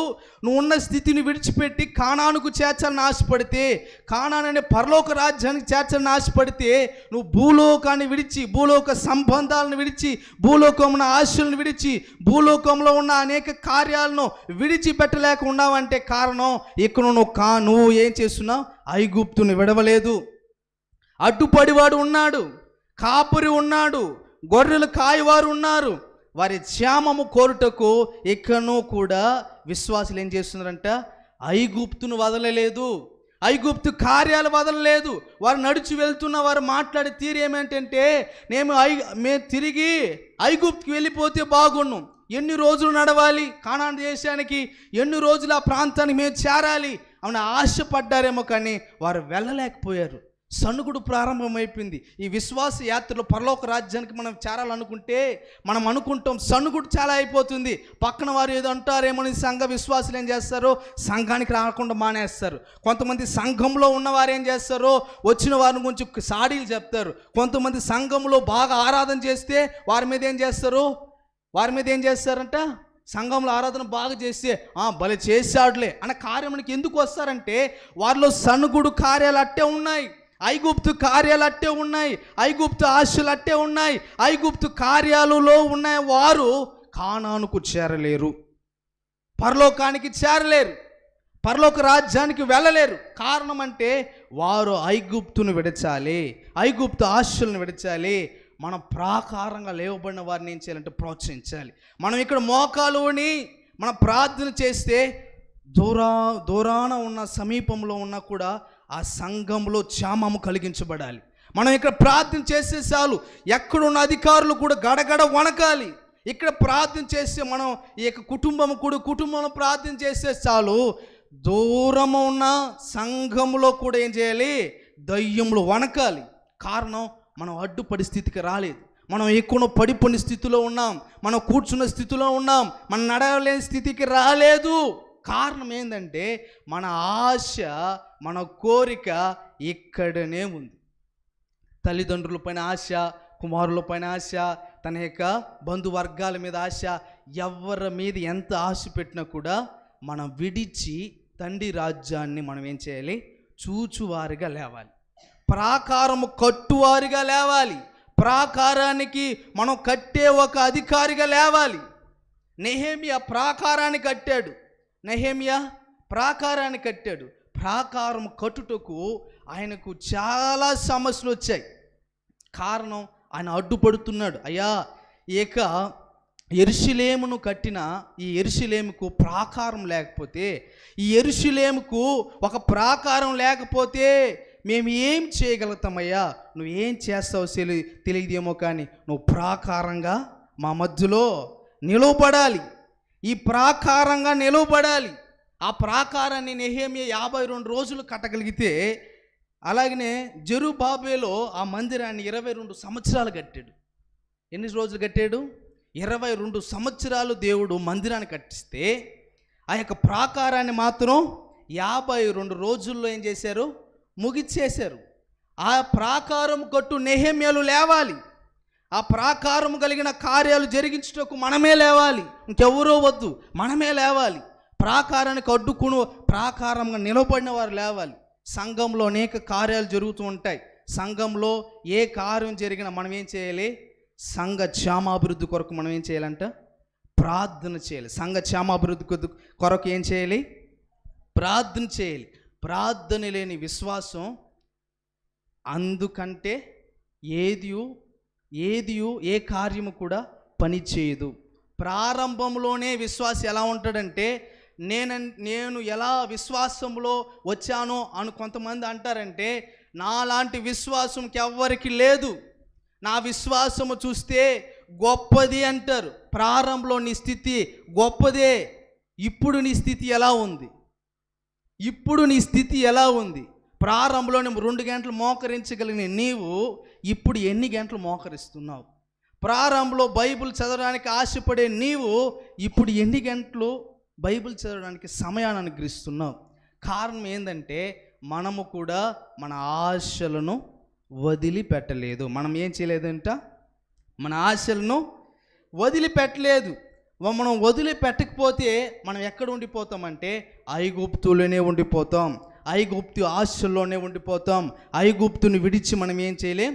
నువ్వు ఉన్న స్థితిని విడిచిపెట్టి కానానుకు చేర్చాలని ఆశపడితే, కానాను అనే పరలోక రాజ్యానికి చేర్చాలని ఆశపడితే, నువ్వు భూలోకాన్ని విడిచి, భూలోక సంబంధాలను విడిచి, భూలోకంలో ఆశలను విడిచి, భూలోకంలో ఉన్న అనేక కార్యాలను విడిచిపెట్టలేక ఉన్నావంటే కారణం ఇక్కడ నువ్వు ఏం చేస్తున్నావు, ఐగుప్తుని విడవలేదు. అడ్డుపడివాడు ఉన్నాడు, కాపురి ఉన్నాడు, గొర్రెలు కాయవారు ఉన్నారు. వారి క్షేమము కోరుటకు ఇకను కూడా విశ్వాసులు ఏం చేస్తున్నారంట, ఐగుప్తును వదలలేదు, ఐగుప్తు కార్యాలు వదలలేదు. వారు నడిచి వెళ్తున్న వారు మాట్లాడే తీరు ఏమిటంటే, మేము తిరిగి ఐగుప్తుకి వెళ్ళిపోతే బాగున్నాం, ఎన్ని రోజులు నడవాలి కానాను దేశానికి, ఎన్ని రోజులు ఆ ప్రాంతానికి మేము చేరాలి అని ఆశపడ్డారేమో, కానీ వారు వెళ్ళలేకపోయారు. సణుగుడు ప్రారంభమైపోయింది. ఈ విశ్వాస యాత్రలో పరలోక రాజ్యానికి మనం చేరాలనుకుంటే మనం అనుకుంటాం, సణుగుడు చాలా అయిపోతుంది. పక్కన వారు ఏదో అంటారేమో సంఘ విశ్వాసులు ఏం చేస్తారు, సంఘానికి రాకుండా మానేస్తారు. కొంతమంది సంఘంలో ఉన్నవారు ఏం చేస్తారు, వచ్చిన వారిని కొంచెం సాడీలు చెప్తారు. కొంతమంది సంఘంలో బాగా ఆరాధన చేస్తే వారి మీద ఏం చేస్తారంట, సంఘంలో ఆరాధన బాగా చేస్తే భలే చేశాడులే అన్న కార్యానికి ఎందుకు వస్తారంటే, వారిలో సణుగుడు కార్యాలు అట్టే ఉన్నాయి, ఐగుప్తు కార్యాలు అట్టే ఉన్నాయి, ఐగుప్తు ఆశలు అట్టే ఉన్నాయి, ఐగుప్తు కార్యాలలో ఉన్న వారు కానానుకు చేరలేరు, పరలోకానికి చేరలేరు, పరలోక రాజ్యానికి వెళ్ళలేరు. కారణం అంటే వారు ఐగుప్తును విడచాలి, ఐగుప్తు ఆశలను విడచాలి. మనం ప్రాకారంగా లేవబడిన వారిని ఏం చేయాలంటే ప్రోత్సహించాలి. మనం ఇక్కడ మోకాలుని మనం ప్రార్థన చేస్తే దూరాన ఉన్న సమీపంలో ఉన్నా కూడా ఆ సంఘంలో క్షేమము కలిగించబడాలి. మనం ఇక్కడ ప్రార్థన చేస్తే చాలు, ఎక్కడున్న అధికారులు కూడా గడగడ వణకాలి. ఇక్కడ ప్రార్థన చేస్తే మనం ఈ యొక్క కుటుంబంలో ప్రార్థన చేస్తే చాలు, దూరము ఉన్న సంఘంలో కూడా ఏం చేయాలి, దయ్యములు వణకాలి. కారణం మనం అడ్డుపడి స్థితికి రాలేదు, మనం ఎక్కువ పడిపోయిన స్థితిలో ఉన్నాం, మనం కూర్చున్న స్థితిలో ఉన్నాం, మనం నడవలేని స్థితికి రాలేదు. కారణం ఏంటంటే మన ఆశ, మన కోరిక ఇక్కడనే ఉంది. తల్లిదండ్రుల పైన ఆశ, కుమారుల పైన ఆశ, తన యొక్క బంధువర్గాల మీద ఆశ, ఎవరి మీద ఎంత ఆశ పెట్టినా కూడా మనం విడిచి తండ్రి రాజ్యాన్ని మనం ఏం చేయాలి, చూచువారిగా లేవాలి, ప్రాకారము కట్టువారిగా లేవాలి, ప్రాకారానికి మనం కట్టే ఒక అధికారిగా లేవాలి. నెహెమ్యా ప్రాకారాన్ని కట్టాడు, ప్రాకారం కట్టుటకు ఆయనకు చాలా సమస్యలు వచ్చాయి. కారణం ఆయన అడ్డుపడుతున్నాడు. అయ్యా, ఇక యెరూషలేమును కట్టిన ఈ యెరూషలేముకు ప్రాకారం లేకపోతే, ఈ యెరూషలేముకు ఒక ప్రాకారం లేకపోతే మేము ఏం చేయగలుగుతామయ్యా, నువ్వు ఏం చేస్తావో తెలియదేమో, కానీ నువ్వు ప్రాకారంగా మా మధ్యలో నిలవబడాలి, ఈ ప్రాకారంగా నిలవబడాలి. ఆ ప్రాకారాన్ని నెహెమ్యా 52 రోజులు కట్టగలిగితే, అలాగనే జెరుబాబేలో ఆ మందిరాన్ని 22 సంవత్సరాలు కట్టాడు. ఎన్ని రోజులు కట్టాడు? 22 సంవత్సరాలు దేవుడు మందిరాన్ని కట్టిస్తే, ఆ యొక్క ప్రాకారాన్ని మాత్రం 52 రోజుల్లో ఏం చేశారు, ముగిచ్చేశారు. ఆ ప్రాకారం కట్టు నెహెమ్యాలు లేవాలి, ఆ ప్రాకారం కలిగిన కార్యాలు జరిగించుటకు మనమే లేవాలి, ఇంకెవరో వద్దు, మనమే లేవాలి. ప్రాకారానికి అడ్డుకుని ప్రాకారంగా నిలబడిన వారు లేవాలి. సంఘంలో అనేక కార్యాలు జరుగుతూ ఉంటాయి. సంఘంలో ఏ కార్యం జరిగినా మనం ఏం చేయాలి, సంఘ క్షేమాభివృద్ధి కొరకు మనం ఏం చేయాలంట, ప్రార్థన చేయాలి. సంఘ క్షేమాభివృద్ధి కొరకు ఏం చేయాలి, ప్రార్థన చేయాలి. ప్రార్థన లేని విశ్వాసం అందుకంటే ఏ కార్యము కూడా పని చేయదు. ప్రారంభంలోనే విశ్వాసం ఎలా ఉంటాడంటే, నేను ఎలా విశ్వాసంలో వచ్చానో అని కొంతమంది అంటారంటే, నాలాంటి విశ్వాసంకి ఎవ్వరికి లేదు. నా విశ్వాసము చూస్తే గొప్పది అంటారు. ప్రారంభంలో నీ స్థితి గొప్పదే. ఇప్పుడు నీ స్థితి ఎలా ఉంది? ఇప్పుడు నీ స్థితి ఎలా ఉంది? ప్రారంభంలో నువ్వు 2 గంటలు మోకరించగలిగిన నీవు ఇప్పుడు ఎన్ని గంటలు మోకరిస్తున్నావు? ప్రారంభంలో బైబిల్ చదవడానికి ఆశపడే నీవు ఇప్పుడు ఎన్ని గంటలు బైబిల్ చదవడానికి సమయాన్ని అనుగ్రహిస్తున్నావు? కారణం ఏంటంటే, మనము కూడా మన ఆశలను వదిలిపెట్టలేదు. మనం ఏం చేయలేదంట? మన ఆశలను వదిలిపెట్టలేదు. మనం వదిలిపెట్టకపోతే మనం ఎక్కడ ఉండిపోతామంటే ఐగుప్తులోనే ఉండిపోతాం. ఐగుప్తు ఆశల్లోనే ఉండిపోతాం. ఐగుప్తుని విడిచి మనం ఏం చేయలేం,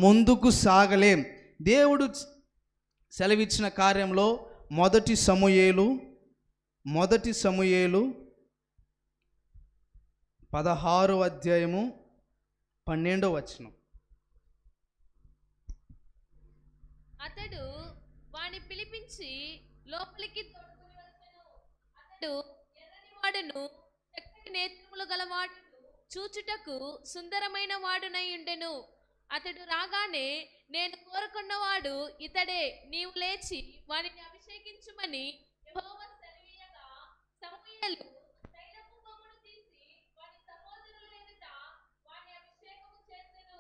ముందుకు సాగలేం. దేవుడు సెలవిచ్చిన కార్యంలో మొదటి సమూయేలు 16వ అధ్యాయము 12వ వచనం. అతడు వాని పిలిపించి లోపలికి తోడుకొని వచ్చెను. అతడు ఎర్రని వాడును, చక్కటి నేత్రములు గలవాడును, చూచుటకు సుందరమైన వాడునై ఉండెను. అతడు రాగానే, నేను కోరుకున్నవాడు ఇతడే, నీవు లేచి వానిని అభిషేకించుమని యెహోవా సెలవీయగా, సమూయేలు తైలపు కొమ్మును తీసి వాని సహోదరుల ఎదుట వాని అభిషేకము చేసెను.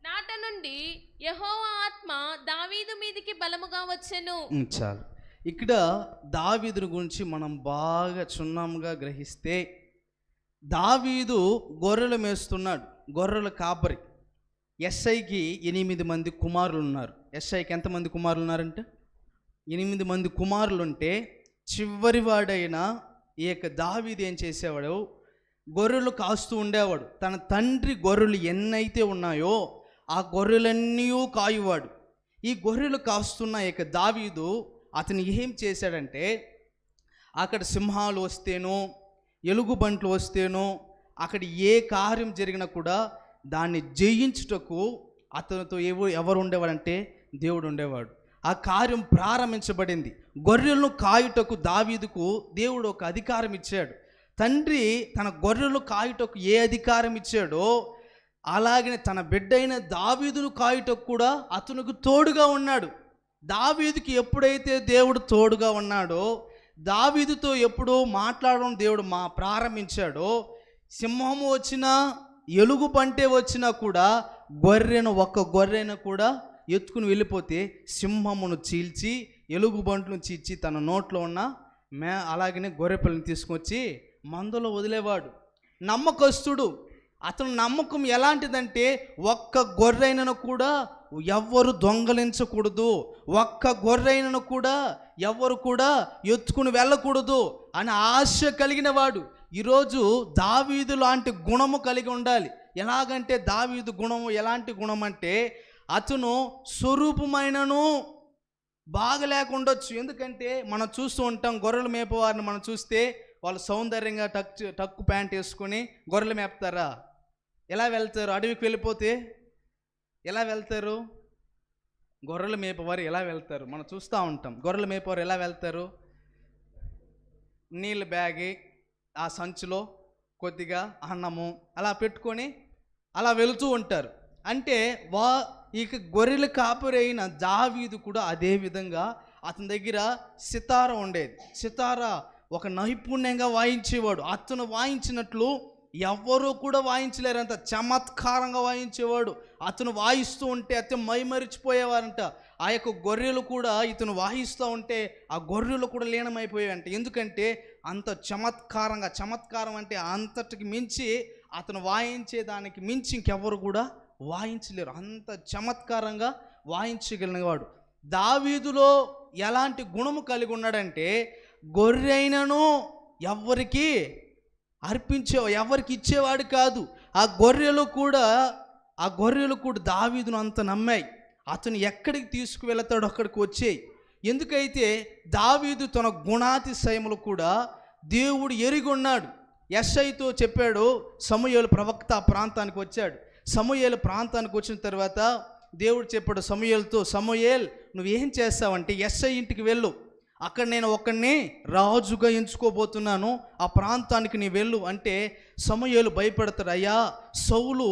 నాట నుండి యెహోవా ఆత్మ దావీదు మీదికి బలముగా వచ్చెను. చాలు. ఇక్కడ దావీదుని గురించి మనం బాగా క్షుణ్ణంగా గ్రహిస్తే, దావీదు గొర్రెలు మేస్తున్నాడు, గొర్రెల కాపరి. ఎస్ఐకి 8 మంది కుమారులు ఉన్నారు. ఎస్ఐకి ఎంతమంది కుమారులు ఉన్నారంటే 8 మంది కుమారులు ఉంటే, చివరి వాడైన ఈ యొక్క దావీదు ఏం చేసేవాడు, గొర్రెలు కాస్తూ ఉండేవాడు. తన తండ్రి గొర్రెలు ఎన్నైతే ఉన్నాయో ఆ గొర్రెలన్నీ కాయువాడు. ఈ గొర్రెలు కాస్తున్న ఈ యొక్క దావీదు అతను ఏం చేశాడంటే, అక్కడ సింహాలు వస్తేనో ఎలుగుబంట్లు వస్తేనో అక్కడ ఏ కార్యం జరిగినా కూడా దాన్ని జయించుటకు అతనితో ఎవరు ఉండేవాడంటే దేవుడు ఉండేవాడు. ఆ కార్యం ప్రారంభించబడింది. గొర్రెలను కాయుటకు దావీదుకు దేవుడు ఒక అధికారం ఇచ్చాడు. తండ్రి తన గొర్రెలు కాయుటకు ఏ అధికారం ఇచ్చాడో అలాగనే తన బిడ్డైన దావీదును కాయుటకు కూడా అతనికి తోడుగా ఉన్నాడు. దావీదుకి ఎప్పుడైతే దేవుడు తోడుగా ఉన్నాడో, దావీదుతో ఎప్పుడు మాట్లాడడం దేవుడు ప్రారంభించాడో, సింహము వచ్చినా ఎలుగు పంటే వచ్చినా కూడా ఒక్క గొర్రెను కూడా ఎత్తుకుని వెళ్ళిపోతే సింహమును చీల్చి ఎలుగుబంట్లను చీల్చి తన నోట్లో ఉన్న అలాగనే గొర్రె పిల్లని తీసుకొచ్చి మందలో వదిలేవాడు. నమ్మకస్తుడు. అతను నమ్మకం ఎలాంటిదంటే, ఒక్క గొర్రెనను కూడా ఎవ్వరు దొంగలించకూడదు, ఒక్క గొర్రెనను కూడా ఎవ్వరు కూడా ఎత్తుకుని వెళ్ళకూడదు అని ఆశ కలిగిన వాడు. ఈరోజు దావీదు లాంటి గుణము కలిగి ఉండాలి. ఎలాగంటే దావీదు గుణము ఎలాంటి గుణం అంటే, అతను స్వరూపమైనను బాగా లేకుండొచ్చు. ఎందుకంటే మనం చూస్తూ ఉంటాం, గొర్రెలు మేపవారిని మనం చూస్తే వాళ్ళు సౌందర్యంగా టక్కు ప్యాంట్ వేసుకొని గొర్రెలు మేపుతారా? ఎలా వెళ్తారు? అడవికి వెళ్ళిపోతే ఎలా వెళ్తారు? గొర్రెలు మేపవారు ఎలా వెళ్తారు? మనం చూస్తూ ఉంటాం. గొర్రెలు మేపవారు ఎలా వెళ్తారు? నీళ్ళ బ్యాగి ఆ సంచిలో కొద్దిగా అన్నము అలా పెట్టుకొని అలా వెళుతూ ఉంటారు. అంటే ఇక గొర్రెలు కాపరి అయిన దావీదు కూడా అదే విధంగా అతని దగ్గర సితార ఉండేది. సితార ఒక నైపుణ్యంగా వాయించేవాడు. అతను వాయించినట్లు ఎవ్వరూ కూడా వాయించలేరంట. చమత్కారంగా వాయించేవాడు. అతను వాయిస్తూ ఉంటే అతను మైమరిచిపోయేవారంట. ఆ యొక్క గొర్రెలు కూడా ఇతను వాయిస్తూ ఉంటే ఆ గొర్రెలు కూడా లీనమైపోయాయంట. ఎందుకంటే అంత చమత్కారంగా, చమత్కారం అంటే అంతటికి మించి అతను వాయించేదానికి మించి ఇంకెవ్వరు కూడా వాయించలేరు. అంత చమత్కారంగా వాయించగలిగినవాడు. దావీదులో ఎలాంటి గుణము కలిగి ఉన్నాడంటే, గొర్రె అయినను ఎవరికి ఇచ్చేవాడు కాదు. ఆ గొర్రెలు కూడా దావీదును అంత నమ్మాయి. అతను ఎక్కడికి తీసుకువెళతాడో అక్కడికి వచ్చేయి. ఎందుకైతే దావీదు తన గుణాతిశయములు కూడా దేవుడు ఎరిగి ఉన్నాడు. యెషయితో చెప్పాడు. సమూయేలు ప్రవక్త ఆ ప్రాంతానికి వచ్చాడు. సమూయేలు ప్రాంతానికి వచ్చిన తర్వాత దేవుడు చెప్పాడు సమూయేలుతో, సమూయేల్ నువ్వేం చేస్తావంటే యెషయి ఇంటికి వెళ్ళు, అక్కడ నేను ఒకరిని రాజుగా ఎంచుకోబోతున్నాను, ఆ ప్రాంతానికి నీ వెళ్ళు అంటే సమూయేలు భయపడతాడు. అయ్యా సౌలు,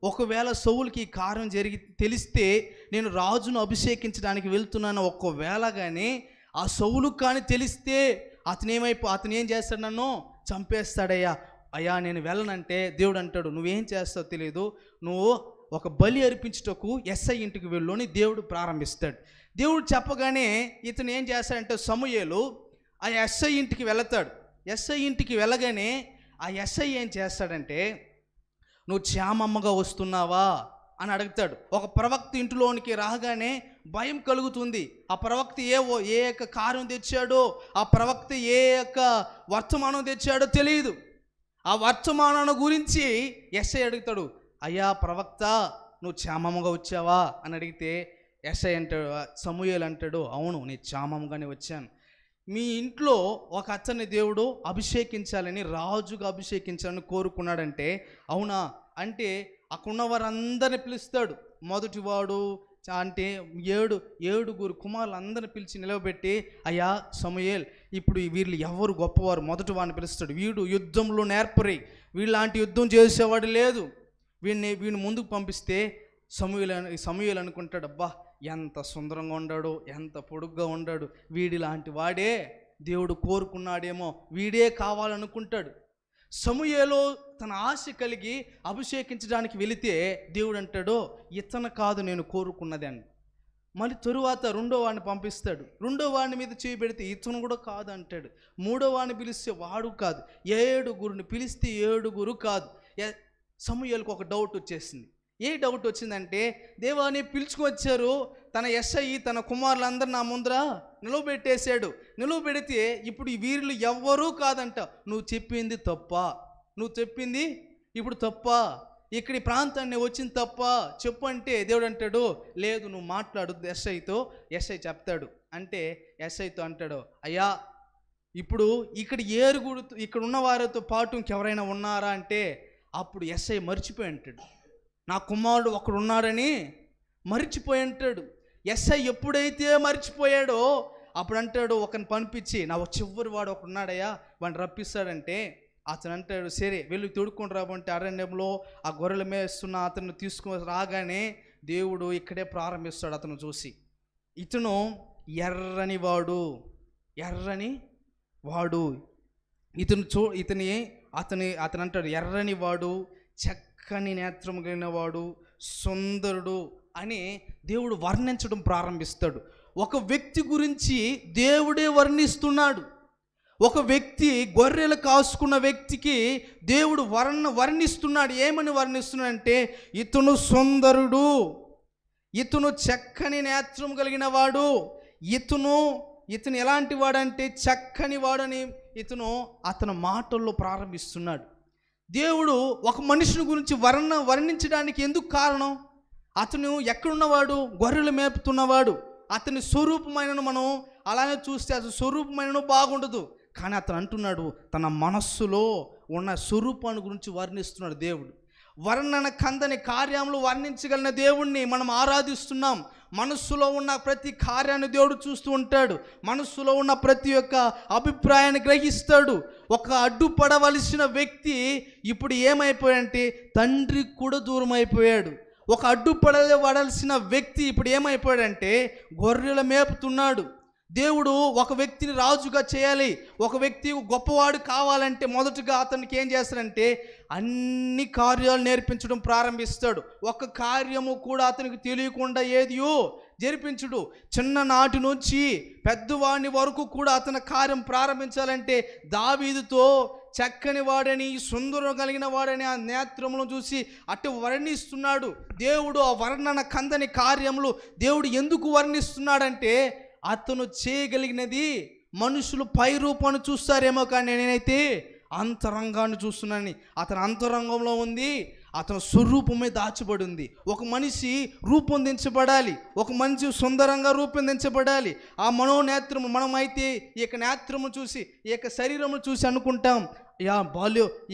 ఒకవేళ సౌలుకి ఈ కార్యం తెలిస్తే నేను రాజును అభిషేకించడానికి వెళ్తున్నాను, ఒకవేళ కానీ ఆ సౌలు కానీ తెలిస్తే అతను ఏం చేస్తాడు, నన్ను చంపేస్తాడయ్యా. అయ్యా నేను వెళ్ళనంటే దేవుడు అంటాడు, నువ్వేం చేస్తావో తెలియదు, నువ్వు ఒక బలి అర్పించుటకు ఎస్ఐ ఇంటికి వెళ్ళు అని దేవుడు ప్రారంభిస్తాడు. దేవుడు చెప్పగానే ఇతను ఏం చేస్తాడంటే సమూయేలు ఆ ఎస్ఐ ఇంటికి వెళతాడు. ఎస్ఐ ఇంటికి వెళ్ళగానే ఆ ఎస్ఐ ఏం చేస్తాడంటే, నువ్వు క్షేమమ్మగా వస్తున్నావా అని అడుగుతాడు. ఒక ప్రవక్త ఇంటిలోనికి రాగానే భయం కలుగుతుంది. ఆ ప్రవక్త ఏ యొక్క కార్యం తెచ్చాడో, ఆ ప్రవక్త ఏ యొక్క వర్తమానం తెచ్చాడో తెలియదు. ఆ వర్తమానం గురించి ఎస్ఐ అడుగుతాడు, అయ్యా ప్రవక్త నువ్వు క్షేమముగా వచ్చావా అని అడిగితే ఎస్ఐ అంటాడు, సమూయేలు అంటాడు, అవును నేను క్షేమముగానే వచ్చాను. మీ ఇంట్లో ఒక అతన్ని దేవుడు అభిషేకించాలని, రాజుగా అభిషేకించాలని కోరుకున్నాడంటే అవునా అంటే అక్కడున్న వారందరిని పిలుస్తాడు. మొదటివాడు అంటే ఏడుగురు కుమారులందరిని పిలిచి నిలవబెట్టి, అయ్యా సమూయేల్ ఇప్పుడు వీళ్ళు ఎవరు గొప్పవారు, మొదటి వాడిని పిలుస్తాడు. వీడు యుద్ధంలో నేర్పరి, వీళ్ళలాంటి యుద్ధం చేసేవాడు లేదు, వీడిని ముందుకు పంపిస్తే సమూయేలు అనుకుంటాడు, అబ్బా ఎంత సుందరంగా ఉన్నాడు, ఎంత పొడుగ్గా ఉన్నాడు, వీడిలాంటి వాడే దేవుడు కోరుకున్నాడేమో, వీడే కావాలనుకుంటాడు. సమూయేలు తన ఆశ కలిగి అభిషేకించడానికి వెళితే దేవుడు అంటాడు, ఇతను కాదు నేను కోరుకున్నది అని. మళ్ళీ తరువాత రెండో వాడిని పంపిస్తాడు. రెండో వాడిని మీద చేయి పెడితే ఇతను కూడా కాదు అంటాడు. మూడో వాడిని పిలిస్తే వాడు కాదు. 7గురిని పిలిస్తే 7గురు కాదు. సమూయేలుకు ఒక డౌట్ వచ్చేసింది. ఏ డౌట్ వచ్చిందంటే, దేవాన్ని పిలుచుకొచ్చారు, తన ఎస్ఐ తన కుమారులందరూ నా ముందర నిలవబెట్టేశాడు. నిలవబెడితే ఇప్పుడు వీళ్ళు ఎవ్వరూ కాదంట, నువ్వు చెప్పింది తప్ప, నువ్వు చెప్పింది ఇప్పుడు తప్ప, ఇక్కడి ప్రాంతాన్ని వచ్చింది తప్ప చెప్పు అంటే దేవుడు అంటాడు, లేదు నువ్వు మాట్లాడు ఎస్ఐతో. ఎస్ఐ చెప్తాడు. అంటే ఎస్ఐతో అంటాడు, అయ్యా ఇప్పుడు ఇక్కడ ఉన్న వారితో పాటు ఇంకెవరైనా ఉన్నారా అంటే అప్పుడు ఎస్ఐ మర్చిపోయి అంటాడు, నా కుమారుడు ఒకడున్నాడని మర్చిపోయి అంటాడు. ఎస్ఐ ఎప్పుడైతే మర్చిపోయాడో అప్పుడు అంటాడు, ఒకరిని పంపించి నా చివరి వాడు ఒకడున్నాడయ్యా వాడిని రప్పిస్తాడంటే అతను అంటాడు, సరే వెళ్ళి తొడుక్కొని రాబంటే అరణ్యంలో ఆ గొర్రెల మేస్తున్న అతను తీసుకొని రాగానే దేవుడు ఇక్కడే ప్రారంభిస్తాడు. అతను చూసి, ఇతను ఎర్రని వాడు అతను అంటాడు, ఎర్రని వాడు, చక్కని నేత్రం కలిగిన వాడు, సుందరుడు అని దేవుడు వర్ణించడం ప్రారంభిస్తాడు. ఒక వ్యక్తి గురించి దేవుడే వర్ణిస్తున్నాడు. ఒక వ్యక్తి, గొర్రెలు కాసుకున్న వ్యక్తికి దేవుడు వర్ణిస్తున్నాడు. ఏమని వర్ణిస్తున్నాడంటే, ఇతను సుందరుడు, ఇతను చక్కని నేత్రం కలిగిన వాడు, ఇతను ఎలాంటి వాడంటే చక్కని వాడని అతని మాటల్లో ప్రారంభిస్తున్నాడు. దేవుడు ఒక మనిషిని గురించి వర్ణించడానికి ఎందుకు కారణం? అతను ఎక్కడున్నవాడు? గొర్రెలు మేపుతున్నవాడు. అతని స్వరూపమైనను మనం అలానే చూస్తే అతని స్వరూపమైనను బాగుండదు. కానీ అతను అంటున్నాడు, తన మనస్సులో ఉన్న స్వరూపాన్ని గురించి వర్ణిస్తున్నాడు. దేవుడు వర్ణన కందని కార్యంలో వర్ణించగలిగిన దేవుణ్ణి మనం ఆరాధిస్తున్నాం. మనస్సులో ఉన్న ప్రతి కార్యాన్ని దేవుడు చూస్తూ ఉంటాడు. మనస్సులో ఉన్న ప్రతి ఒక్క అభిప్రాయాన్ని గ్రహిస్తాడు. ఒక అడ్డుపడవలసిన వ్యక్తి ఇప్పుడు ఏమైపోయాడంటే తండ్రి కూడా దూరం అయిపోయాడు. ఒక అడ్డుపడవలసిన వ్యక్తి ఇప్పుడు ఏమైపోయాడంటే గొర్రెల మేపుతున్నాడు. దేవుడు ఒక వ్యక్తిని రాజుగా చేయాలి, ఒక వ్యక్తి గొప్పవాడు కావాలంటే మొదటగా అతనికి ఏం చేస్తాడంటే అన్ని కార్యాలు నేర్పించడం ప్రారంభిస్తాడు. ఒక కార్యము కూడా అతనికి తెలియకుండా ఏదియో జరిపించుడు. చిన్ననాటి నుంచి పెద్దవాడిని వరకు కూడా అతని కార్యం ప్రారంభించాలంటే దావీదుతో చక్కని వాడని, సుందరం కలిగిన వాడని ఆ నేత్రములను చూసి అటు వర్ణిస్తున్నాడు. దేవుడు ఆ వర్ణన కందని కార్యములు దేవుడు ఎందుకు వర్ణిస్తున్నాడంటే అతను చేయగలిగినది మనుషులు పై రూపాన్ని చూస్తారేమో, కానీ నేనైతే అంతరంగాన్ని చూస్తున్నాను. అతని అంతరంగంలో ఉంది, అతని స్వరూపమే దాచబడి ఉంది. ఒక మనిషి రూపొందించబడాలి, ఒక మనిషి సుందరంగా రూపొందించబడాలి. ఆ మనోనేత్రము, మనమైతే ఈ యొక్క నేత్రము చూసి, ఈ యొక్క శరీరము చూసి అనుకుంటాం ఈ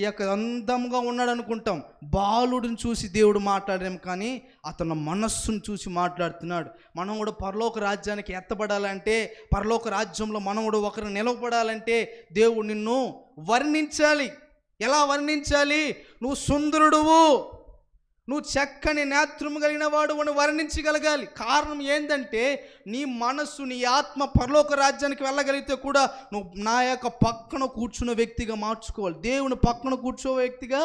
యొక్క అందంగా ఉన్నాడు అనుకుంటాం. బాలుడిని చూసి దేవుడు మాట్లాడేం, కానీ అతను మనస్సును చూసి మాట్లాడుతున్నాడు. మనం కూడా పరలోక రాజ్యానికి ఎత్తబడాలంటే, పరలోక రాజ్యంలో మనం కూడా ఒకరు నిలవబడాలంటే దేవుడు నిన్ను వర్ణించాలి. ఎలా వర్ణించాలి? నువ్వు సుందరుడువు, నువ్వు చక్కని నేత్రము కలిగిన వాడు అని వర్ణించగలగాలి. కారణం ఏంటంటే నీ మనస్సు, నీ ఆత్మ పరలోక రాజ్యానికి వెళ్ళగలిగితే కూడా నువ్వు నా యొక్క పక్కన కూర్చున్న వ్యక్తిగా మార్చుకోవాలి. దేవుని పక్కన కూర్చో వ్యక్తిగా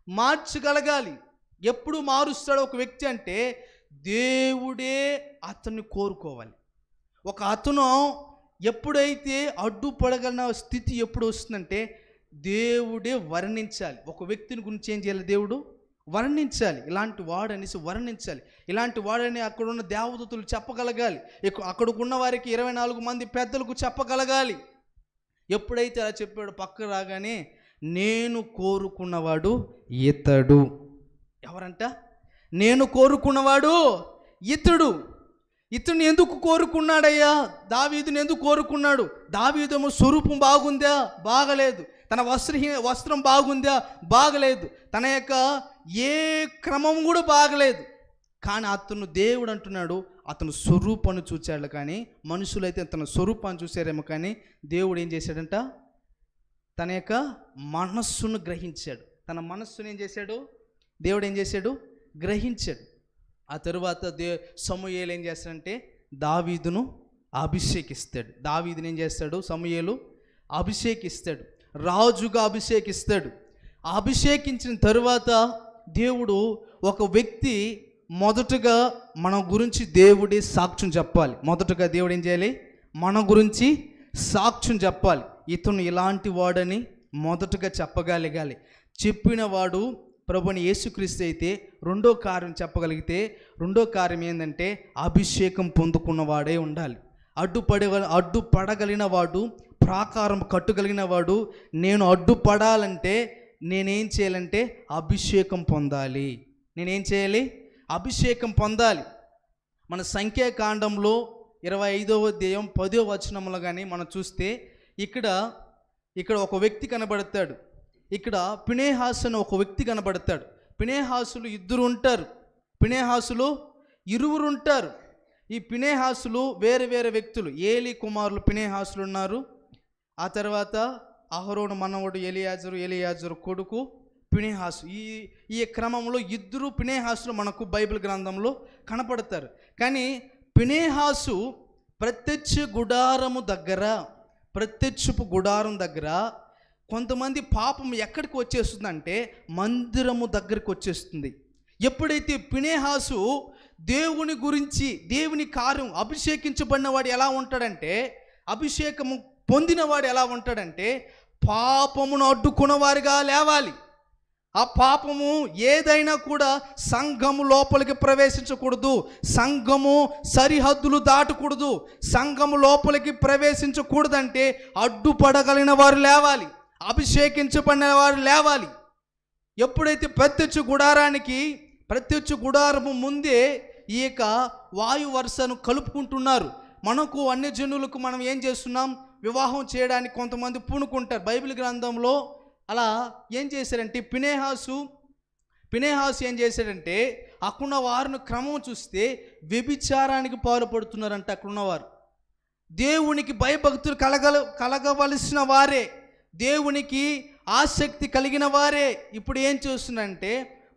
మార్చగలగాలి. ఎప్పుడు మారుస్తాడు ఒక వ్యక్తి అంటే దేవుడే అతన్ని కోరుకోవాలి. ఒక అతను ఎప్పుడైతే అడ్డుపడగలిగిన స్థితి ఎప్పుడు వస్తుందంటే దేవుడే వర్ణించాలి. ఒక వ్యక్తిని గురించి ఏం చేయాలి? దేవుడు వర్ణించాలి. ఇలాంటి వాడనేసి వర్ణించాలి. ఇలాంటి వాడని అక్కడున్న దేవదూతలు చెప్పగలగాలి. అక్కడికున్న వారికి 24 మంది పెద్దలకు చెప్పగలగాలి. ఎప్పుడైతే అలా చెప్పాడు, పక్క రాగానే నేను కోరుకున్నవాడు ఇతడు. ఎవరంట? నేను కోరుకున్నవాడు ఇతడు. ఇతను ఎందుకు కోరుకున్నాడయ్యా? దావీదుని ఎందుకు కోరుకున్నాడు? దావీదేమో స్వరూపం బాగుందా? బాగలేదు. తన వస్త్రం బాగుందా? బాగలేదు. తన యొక్క ఏ క్రమం కూడా బాగలేదు. కానీ అతను దేవుడు అంటున్నాడు అతను స్వరూపాన్ని చూచాడు. కానీ మనుషులైతే తన స్వరూపాన్ని చూశారేమో, కానీ దేవుడు ఏం చేశాడంట? తన యొక్క మనస్సును గ్రహించాడు. తన మనస్సును ఏం చేశాడు? దేవుడు ఏం చేశాడు? గ్రహించాడు. ఆ తరువాత సమూయేలు ఏం చేస్తాడంటే దావీదును అభిషేకిస్తాడు. దావీదుని ఏం చేస్తాడు? సమూయేలు అభిషేకిస్తాడు, రాజుగా అభిషేకిస్తాడు. అభిషేకించిన తరువాత దేవుడు ఒక వ్యక్తి మొదటగా మన గురించి దేవుడి సాక్ష్యం చెప్పాలి. మొదటగా దేవుడు ఏం చేయాలి? మన గురించి సాక్ష్యం చెప్పాలి. ఇతను ఇలాంటి వాడని మొదటగా చెప్పగలగాలి. చెప్పిన వాడు ప్రభుని యేసుక్రీస్తు అయితే రెండో కార్యం చెప్పగలిగితే, రెండో కార్యం ఏంటంటే అభిషేకం పొందుకున్నవాడే ఉండాలి. అడ్డుపడగలిగిన వాడు, ప్రాకారం కట్టుగలిగిన వాడు. నేను అడ్డుపడాలంటే నేనేం చేయాలంటే అభిషేకం పొందాలి. నేనేం చేయాలి? అభిషేకం పొందాలి. మన సంఖ్యాకాండంలో 25వ అధ్యాయం 10వ వచనంలో కానీ మనం చూస్తే ఇక్కడ ఒక వ్యక్తి కనబడతాడు. ఇక్కడ ఫినెహాసు అని ఒక వ్యక్తి కనబడతాడు. ఫినెహాసులు ఇరువురు ఉంటారు. ఈ ఫినెహాసులు వేరే వేరే వ్యక్తులు. ఏలీ కుమారులు ఫినెహాసులు ఉన్నారు. ఆ తర్వాత అహరోను మనవడు ఎలియాజరు కొడుకు ఫినెహాసు. ఈ క్రమంలో ఇద్దరు ఫినెహాసులు మనకు బైబిల్ గ్రంథంలో కనపడతారు. కానీ ఫినెహాసు ప్రత్యక్షపు గుడారం దగ్గర కొంతమంది పాపం ఎక్కడికి వచ్చేస్తుందంటే మందిరము దగ్గరికి వచ్చేస్తుంది. ఎప్పుడైతే ఫినెహాసు దేవుని గురించి, దేవుని కార్యం, అభిషేకించబడినవాడు ఎలా ఉంటాడంటే, అభిషేకము పొందినవాడు ఎలా ఉంటాడంటే పాపమును అడ్డుకున్నవారిగా లేవాలి. ఆ పాపము ఏదైనా కూడా సంఘము లోపలికి ప్రవేశించకూడదు. సంఘము సరిహద్దులు దాటకూడదు. సంఘము లోపలికి ప్రవేశించకూడదంటే అడ్డుపడగలిగిన వారు లేవాలి, అభిషేకించబడిన వారు లేవాలి. ఎప్పుడైతే ప్రత్యక్ష గుడారము ముందే ఈ యొక్క వాయు వరుసను కలుపుకుంటున్నారు. మనకు అన్యజనులకు మనం ఏం చేస్తున్నాం? వివాహం చేయడానికి కొంతమంది పూనుకుంటారు. బైబిల్ గ్రంథంలో అలా ఏం చేశారంటే ఫినెహాసు ఏం చేశాడంటే అక్కడున్న వారిని క్రమం చూస్తే వ్యభిచారానికి పాల్పడుతున్నారంట. అక్కడున్నవారు దేవునికి భయభక్తులు కలగవలసిన వారే, దేవునికి ఆసక్తి కలిగిన వారే ఇప్పుడు ఏం చేస్తున్నారంటే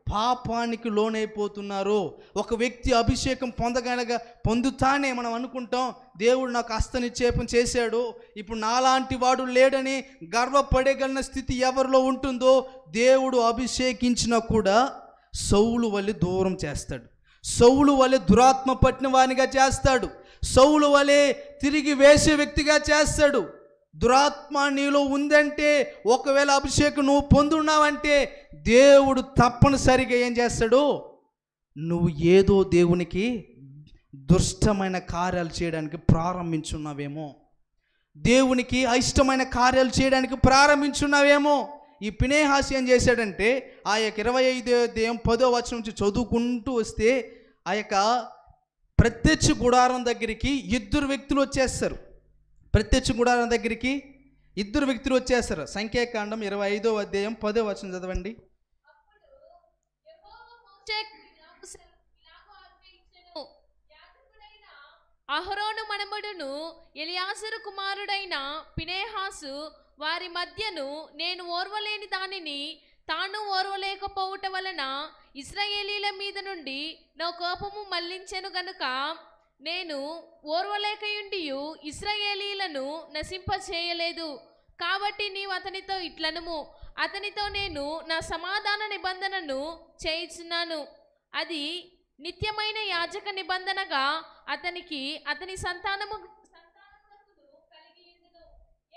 పాపానికి లోనైపోతున్నారు. ఒక వ్యక్తి అభిషేకం పొందుతానే మనం అనుకుంటాం దేవుడు నాకు హస్తనిక్షేపం చేశాడు, ఇప్పుడు నాలాంటి వాడు లేడని గర్వపడగలిగిన స్థితి ఎవరిలో ఉంటుందో దేవుడు అభిషేకించినా కూడా సౌలు వలె దూరం చేస్తాడు. సౌలు వలె దురాత్మ పట్టిన వానిగా చేస్తాడు. సౌలు వలె తిరిగి వేసే వ్యక్తిగా చేస్తాడు. దురాత్మ నీలో ఉందంటే, ఒకవేళ అభిషేకం నువ్వు పొందున్నావంటే దేవుడు తప్పనిసరిగా ఏం చేస్తాడు? నువ్వు ఏదో దేవునికి దుష్టమైన కార్యాలు చేయడానికి ప్రారంభించున్నావేమో, దేవునికి అయిష్టమైన కార్యాలు చేయడానికి ప్రారంభించున్నావేమో. ఈ ఫినెహాసు ఏం చేశాడంటే ఆ యొక్క 25వ అధ్యాయం 10వ వచనం నుంచి చదువుకుంటూ వస్తే ఆ యొక్క ప్రత్యక్ష గుడారం దగ్గరికి ఇద్దరు వ్యక్తులు వచ్చేస్తారు. ప్రత్యక్ష గుడారం దగ్గరికి ఇద్దరు వ్యక్తులు వచ్చేస్తారు. సంఖ్యాకాండం 25వ అధ్యాయం 10వ వచనం చదవండి. యెహోవా మోషేకు ఇలాగు ఆజ్ఞయించెను. యాజకుడైన అహరోను మనుమడును ఎలియాజరు కుమారుడైన ఫినెహాసు వారి మధ్యను నేను ఓర్వలేని దానిని తాను ఓర్వలేకపోవుట వలన ఇశ్రాయేలీల మీద నుండి నా కోపము మళ్లించెను గనుక నేను ఓర్వలేకయుండియు ఇశ్రాయేలీలను నశింపచేయలేదు. కాబట్టి నీవు అతనితో ఇట్లనుము, అతనితో నేను నా సమాధాన నిబంధనను చేయించున్నాను. అది నిత్యమైన యాజక నిబంధనగా అతనికి అతని సంతానములకు కలిగి ఉండును.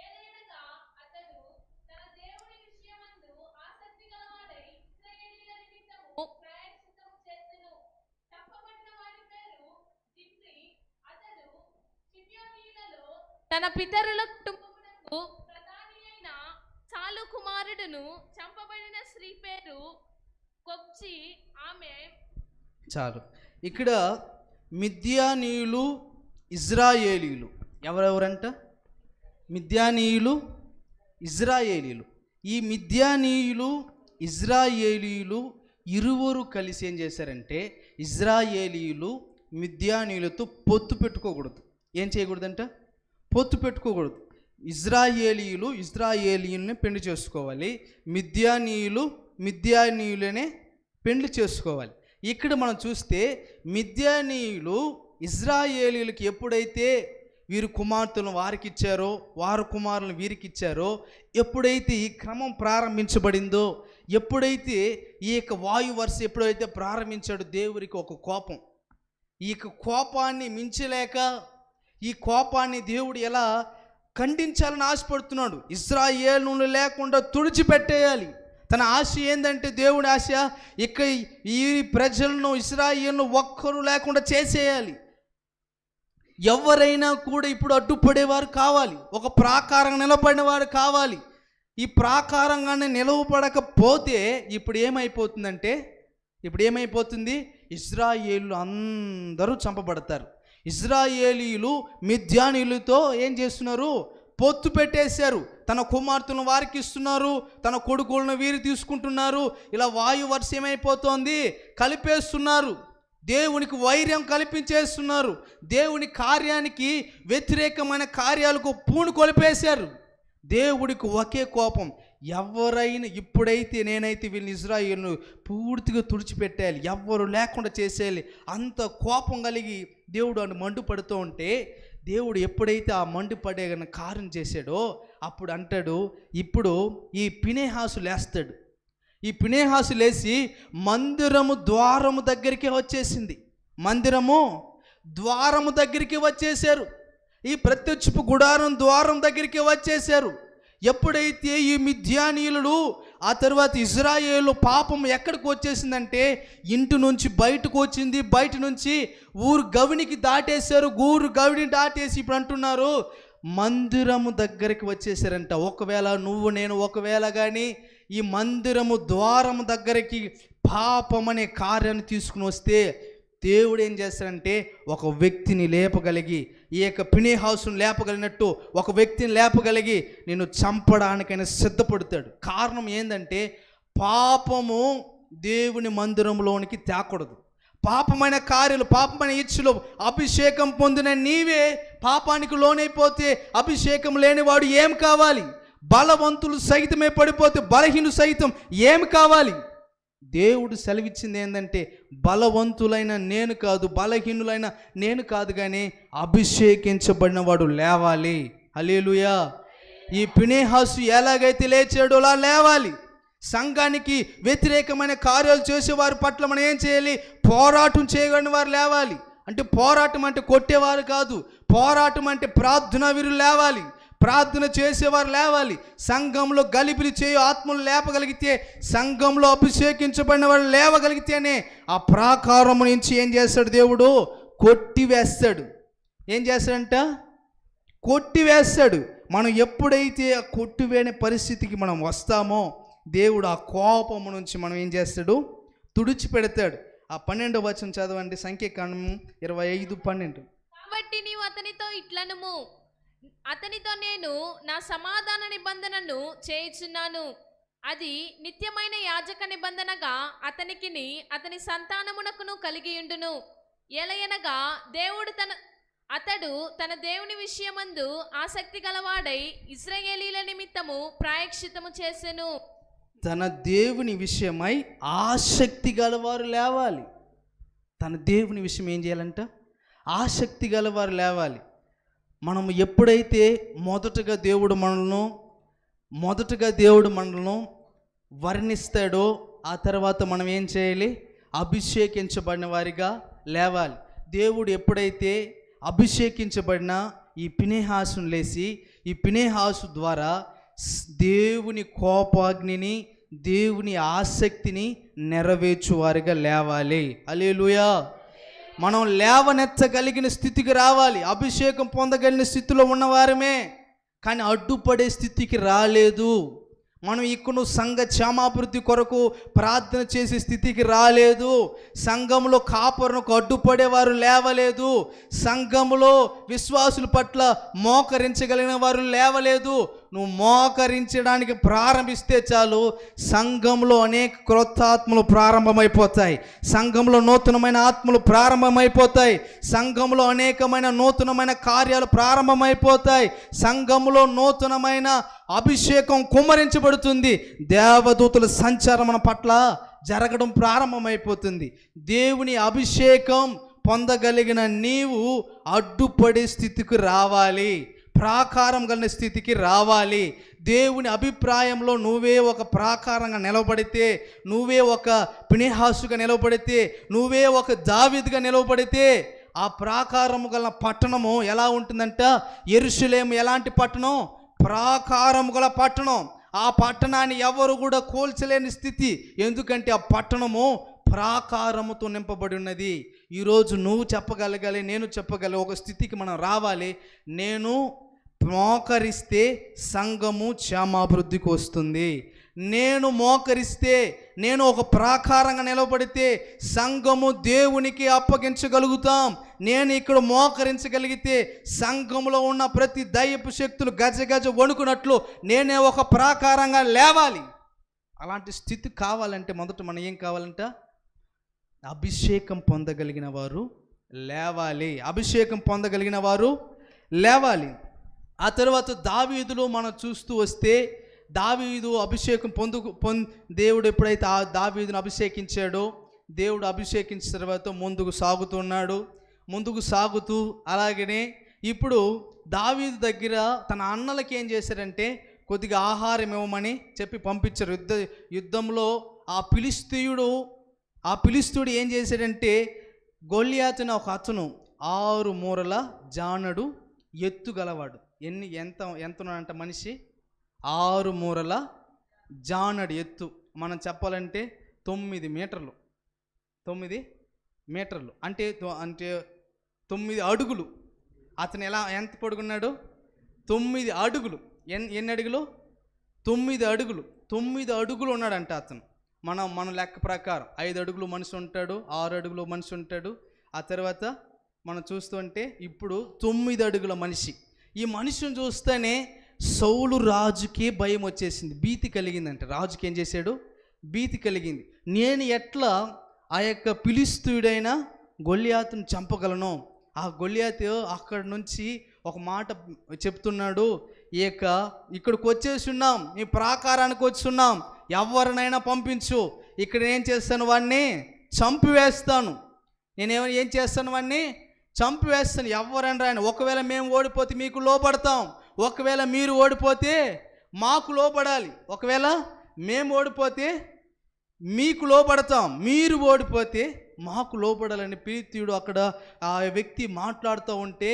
ఏలయనగా అతడు తన దేవుని విషయమందు ఆసక్తి గలవాడై ఇశ్రాయేలీయుల నిమిత్తము ప్రాయశ్చిత్తము చేసెను. తప్పబడిన వాడి పేరు జిమ్రి. అతడు షిమ్యోనీయులలో తన పితరుల కుటుంబమునకు ప్రధాని అయిన సాలు కుమారుడును. చంపబడిన స్త్రీ పేరు కొబ్జి. ఆమె చాలు. ఇక్కడ మిద్యానీయులు, ఇజ్రాయేలీయులు ఎవరెవరంట? మిద్యానీయులు, ఇజ్రాయేలీయులు. ఈ మిద్యానీయులు, ఇజ్రాయేలీయులు ఇరువురు కలిసి ఏం చేశారంటే, ఇజ్రాయేలీయులు మిద్యానీయులతో పొత్తు పెట్టుకోకూడదు. ఏం చేయకూడదంట? పొత్తు పెట్టుకోకూడదు. ఇజ్రాయేలీయులు ఇజ్రాయేలీయుల్ని పెళ్లి చేసుకోవాలి, మిద్యానీయులనే పెళ్లి చేసుకోవాలి. ఇక్కడ మనం చూస్తే మిద్యానీయులు ఇజ్రాయేలీయులకి ఎప్పుడైతే వీరి కుమార్తెలను వారికి ఇచ్చారో, వారి కుమారులను వీరికి ఇచ్చారో, ఎప్పుడైతే ఈ క్రమం ప్రారంభించబడిందో, ఎప్పుడైతే ఈ యొక్క వాయు వరుస ఎప్పుడైతే ప్రారంభించాడో దేవుడికి ఒక కోపం. ఈ కోపాన్ని మించలేక ఈ కోపాన్ని దేవుడు ఎలా ఖండించాలని ఆశపడుతున్నాడు. ఇశ్రాయేలును లేకుండా తుడిచిపెట్టేయాలి. తన ఆశ ఏంటంటే, దేవుడి ఆశ ఇక ఈ ప్రజలను, ఇశ్రాయేలును ఒక్కరు లేకుండా చేసేయాలి. ఎవరైనా కూడా ఇప్పుడు అడ్డుపడేవారు కావాలి, ఒక ప్రాకారం నిలబడిన వారు కావాలి. ఈ ప్రాకారంగానే నిలవబడకపోతే ఇప్పుడు ఏమైపోతుంది? ఇశ్రాయేలు అందరూ చంపబడతారు. ఇశ్రాయేలీయులు మిద్యానీయులతో ఏం చేస్తున్నారు? పొత్తు పెట్టేశారు. తన కుమార్తెలను వారికి ఇస్తున్నారు, తన కొడుకులను వీరు తీసుకుంటున్నారు. ఇలా వాయు వర్ష ఏమైపోతోంది? కలిపేస్తున్నారు. దేవునికి వైర్యం కల్పించేస్తున్నారు. దేవుని కార్యానికి వ్యతిరేకమైన కార్యాలకు పూను కొలిపేశారు. దేవుడికి ఒకే కోపం, ఎవరైనా ఇప్పుడైతే నేనైతే వీళ్ళని ఇజ్రాయేలును పూర్తిగా తుడిచిపెట్టేయాలి, ఎవ్వరు లేకుండా చేసేయాలి. అంత కోపం కలిగి దేవుడు అని మండుపడుతూ ఉంటే, దేవుడు ఎప్పుడైతే ఆ మండుపడే కార్యం చేశాడో అప్పుడు అంటాడు, ఇప్పుడు ఈ ఫినెహాసు లేస్తాడు. ఈ ఫినెహాసు లేచి మందిరము ద్వారము దగ్గరికి వచ్చేసింది. మందిరము ద్వారము దగ్గరికి వచ్చేసారు. ఈ ప్రత్యక్షపు గుడారం ద్వారం దగ్గరికి వచ్చేసారు. ఎప్పుడైతే ఈ మిద్యానీయులు, ఆ తర్వాత ఇజ్రాయేలు పాపం ఎక్కడికి వచ్చేసిందంటే, ఇంటి నుంచి బయటకు వచ్చింది. బయట నుంచి ఊరు గవినికి దాటేశారు. ఊరు గవిని దాటేసి ఇప్పుడు అంటున్నారు మందిరము దగ్గరికి వచ్చేసారంట. ఒకవేళ నువ్వు నేను ఒకవేళ కానీ ఈ మందిరము ద్వారము దగ్గరికి పాపం అనే కార్యాన్ని తీసుకుని వస్తే, దేవుడు ఏం చేస్తాడంటే ఒక వ్యక్తిని లేపగలిగి, ఈ యొక్క ఫినెహాసును లేపగలిగినట్టు ఒక వ్యక్తిని లేపగలిగి నిన్ను చంపడానికైనా సిద్ధపడతాడు. కారణం ఏంటంటే, పాపము దేవుని మందిరంలోనికి తేకూడదు. పాపమైన కార్యాలు, పాపమైన ఇచ్చులు అభిషేకం పొందిన నీవే పాపానికి లోనైపోతే అభిషేకం లేనివాడు ఏం కావాలి? బలవంతులు సైతమే పడిపోతే బలహీనులు సైతం ఏం కావాలి? దేవుడు సెలవిచ్చింది ఏంటంటే, బలవంతులైన నేను కాదు, బలహీనులైన నేను కాదు, కానీ అభిషేకించబడిన వాడు లేవాలి. హల్లెలూయా. ఈ ఫినెహాసు ఎలాగైతే లేచాడో అలా లేవాలి. సంఘానికి వ్యతిరేకమైన కార్యాలు చేసేవారి పట్ల మనం ఏం చేయాలి? పోరాటం చేయగలిగిన వారు లేవాలి. అంటే పోరాటం అంటే కొట్టేవారు కాదు, పోరాటం అంటే ప్రార్థనా వీరులు లేవాలి, ప్రార్థన చేసేవారు లేవాలి. సంఘంలో గలిబిలి చేయు ఆత్మలు లేపగలిగితే, సంఘంలో అభిషేకించబడిన వారు లేవగలిగితేనే ఆ ప్రాకారం నుంచి ఏం చేస్తాడు? దేవుడు కొట్టివేస్తాడు. ఏం చేస్తాడంట? కొట్టివేస్తాడు. మనం ఎప్పుడైతే ఆ కొట్టివేనే పరిస్థితికి మనం వస్తామో, దేవుడు ఆ కోపము నుంచి మనం ఏం చేస్తాడు? తుడిచిపెడతాడు. ఆ 12వ వచనం చదవండి, సంఖ్యాకాండం 25:12. కాబట్టి నీవు అతనితో ఇట్లనుము, అతనితో నేను నా సమాధాన నిబంధనను చేయుచున్నాను. అది నిత్యమైన యాజక నిబంధనగా అతనికిని అతని సంతానమునకును కలిగియుండును. ఎలయనగా అతడు తన దేవుని విషయమందు ఆసక్తి గలవాడై ఇశ్రాయేలీల నిమిత్తము ప్రాయశ్చిత్తము చేసెను. తన దేవుని విషయమై ఆసక్తి గలవారు లేవాలి. తన దేవుని విషయం ఏం చేయాలంట? ఆసక్తి గలవారు లేవాలి. మనం ఎప్పుడైతే మొదటగా దేవుడు మనలను వర్ణిస్తాడో ఆ తర్వాత మనం ఏం చేయాలి? అభిషేకించబడిన వారిగా లేవాలి. దేవుడు ఎప్పుడైతే అభిషేకించబడిన ఈ ఫినెహాసును లేసి ఈ ఫినెహాసు ద్వారా దేవుని కోపాగ్నిని, దేవుని ఆసక్తిని నెరవేర్చువారిగా లేవాలి. హల్లెలూయా. మనం లేవనెత్తగలిగిన స్థితికి రావాలి. అభిషేకం పొందగలిగిన స్థితిలో ఉన్నవారమే, కానీ అడ్డుపడే స్థితికి రాలేదు. మనం ఇక్కడ సంఘ క్షేమాభివృద్ధి కొరకు ప్రార్థన చేసే స్థితికి రాలేదు. సంఘంలో కాపరునకు అడ్డుపడేవారు లేవలేదు. సంఘంలో విశ్వాసుల పట్ల మోకరించగలిగిన వారు లేవలేదు. నువ్వు మోకరించడానికి ప్రారంభిస్తే చాలు, సంఘంలో అనేక క్రొత్త ఆత్మలు ప్రారంభమైపోతాయి. సంఘంలో నూతనమైన ఆత్మలు ప్రారంభమైపోతాయి. సంఘంలో అనేకమైన నూతనమైన కార్యాలు ప్రారంభమైపోతాయి. సంఘంలో నూతనమైన అభిషేకం కుమ్మరించబడుతుంది. దేవదూతల సంచారం మన పట్ల జరగడం ప్రారంభమైపోతుంది. దేవుని అభిషేకం పొందగలిగిన నీవు అడ్డుపడే స్థితికి రావాలి. ప్రాకారం కలిగిన స్థితికి రావాలి. దేవుని అభిప్రాయంలో నువ్వే ఒక ప్రాకారంగా నిలబడితే, నువ్వే ఒక ఫినెహాసుగా నిలబడితే, నువ్వే ఒక దావీదుగా నిలబడితే, ఆ ప్రాకారము గల పట్టణము ఎలా ఉంటుందంట? యెరూషలేము ఎలాంటి పట్టణం? ప్రాకారము గల పట్టణం. ఆ పట్టణాన్ని ఎవరు కూడా కోల్చలేని స్థితి. ఎందుకంటే ఆ పట్టణము ప్రాకారముతో నింపబడి ఉన్నది. ఈరోజు నువ్వు చెప్పగలగాలి, నేను చెప్పగల ఒక స్థితికి మనం రావాలి. నేను మోకరిస్తే సంఘము క్షేమాభివృద్ధికి వస్తుంది. నేను మోకరిస్తే, నేను ఒక ప్రాకారంగా నిలబడితే సంఘము దేవునికి అప్పగించగలుగుతాం. నేను ఇక్కడ మోకరించగలిగితే సంఘంలో ఉన్న ప్రతి దయ్యపు శక్తులు గజ వణుకున్నట్లు నేనే ఒక ప్రాకారంగా లేవాలి. అలాంటి స్థితి కావాలంటే మొదట మనం ఏం కావాలంట? అభిషేకం పొందగలిగిన వారు లేవాలి. అభిషేకం పొందగలిగిన వారు లేవాలి. ఆ తర్వాత దావీదులో మనం చూస్తూ వస్తే, దావీదు అభిషేకం దేవుడు ఎప్పుడైతే ఆ దావీదును అభిషేకించాడో, దేవుడు అభిషేకించిన తర్వాత ముందుకు సాగుతూ అలాగనే ఇప్పుడు దావీదు దగ్గర తన అన్నలకి ఏం చేశారంటే కొద్దిగా ఆహారం ఇవ్వమని చెప్పి పంపించారు. యుద్ధంలో ఆ ఫిలిష్తీయుడు ఏం చేశాడంటే, గొల్యాతున ఒక అతను 6 మూరల జానడు ఎత్తు గలవాడు. ఎంతనంట మనిషి? 6 మూరల జానడు ఎత్తు. మనం చెప్పాలంటే 9 మీటర్లు. 9 మీటర్లు అంటే 9 అడుగులు. అతను ఎంత పొడుగున్నాడు? 9 అడుగులు. ఎన్ని అడుగులు? 9 అడుగులు. 9 అడుగులు ఉన్నాడంట అతను. మన లెక్క ప్రకారం 5 అడుగులు మనిషి ఉంటాడు, 6 అడుగులు మనిషి ఉంటాడు. ఆ తర్వాత మనం చూస్తుంటే ఇప్పుడు 9 అడుగుల మనిషి. ఈ మనిషిని చూస్తేనే సౌలు రాజుకి భయం వచ్చేసింది, భీతి కలిగిందంట. రాజుకి ఏం చేశాడు? భీతి కలిగింది. నేను ఎట్లా ఆ యొక్క ఫిలిష్తీయుడైన గొల్యాతును చంపగలను? ఆ గొల్యాతు అక్కడ నుంచి ఒక మాట చెప్తున్నాడు, ఇక్కడికి వచ్చేసి ఉన్నాం, నీ ప్రాకారానికి వచ్చి ఉన్నాం, ఎవరినైనా పంపించు, ఇక్కడ ఏం చేస్తాను? వాడిని చంపివేస్తాను. ఏం చేస్తాను? వాడిని చంపివేస్తాను. ఎవరైనా రాయను. ఒకవేళ మేము ఓడిపోతే మీకు లోపడతాం, ఒకవేళ మీరు ఓడిపోతే మాకు లోపడాలి, ఒకవేళ మేము ఓడిపోతే మీకు లోపడతాం, మీరు ఓడిపోతే మాకు లోపడాలని ఫిలిష్తీయుడు అక్కడ ఆ వ్యక్తి మాట్లాడుతూ ఉంటే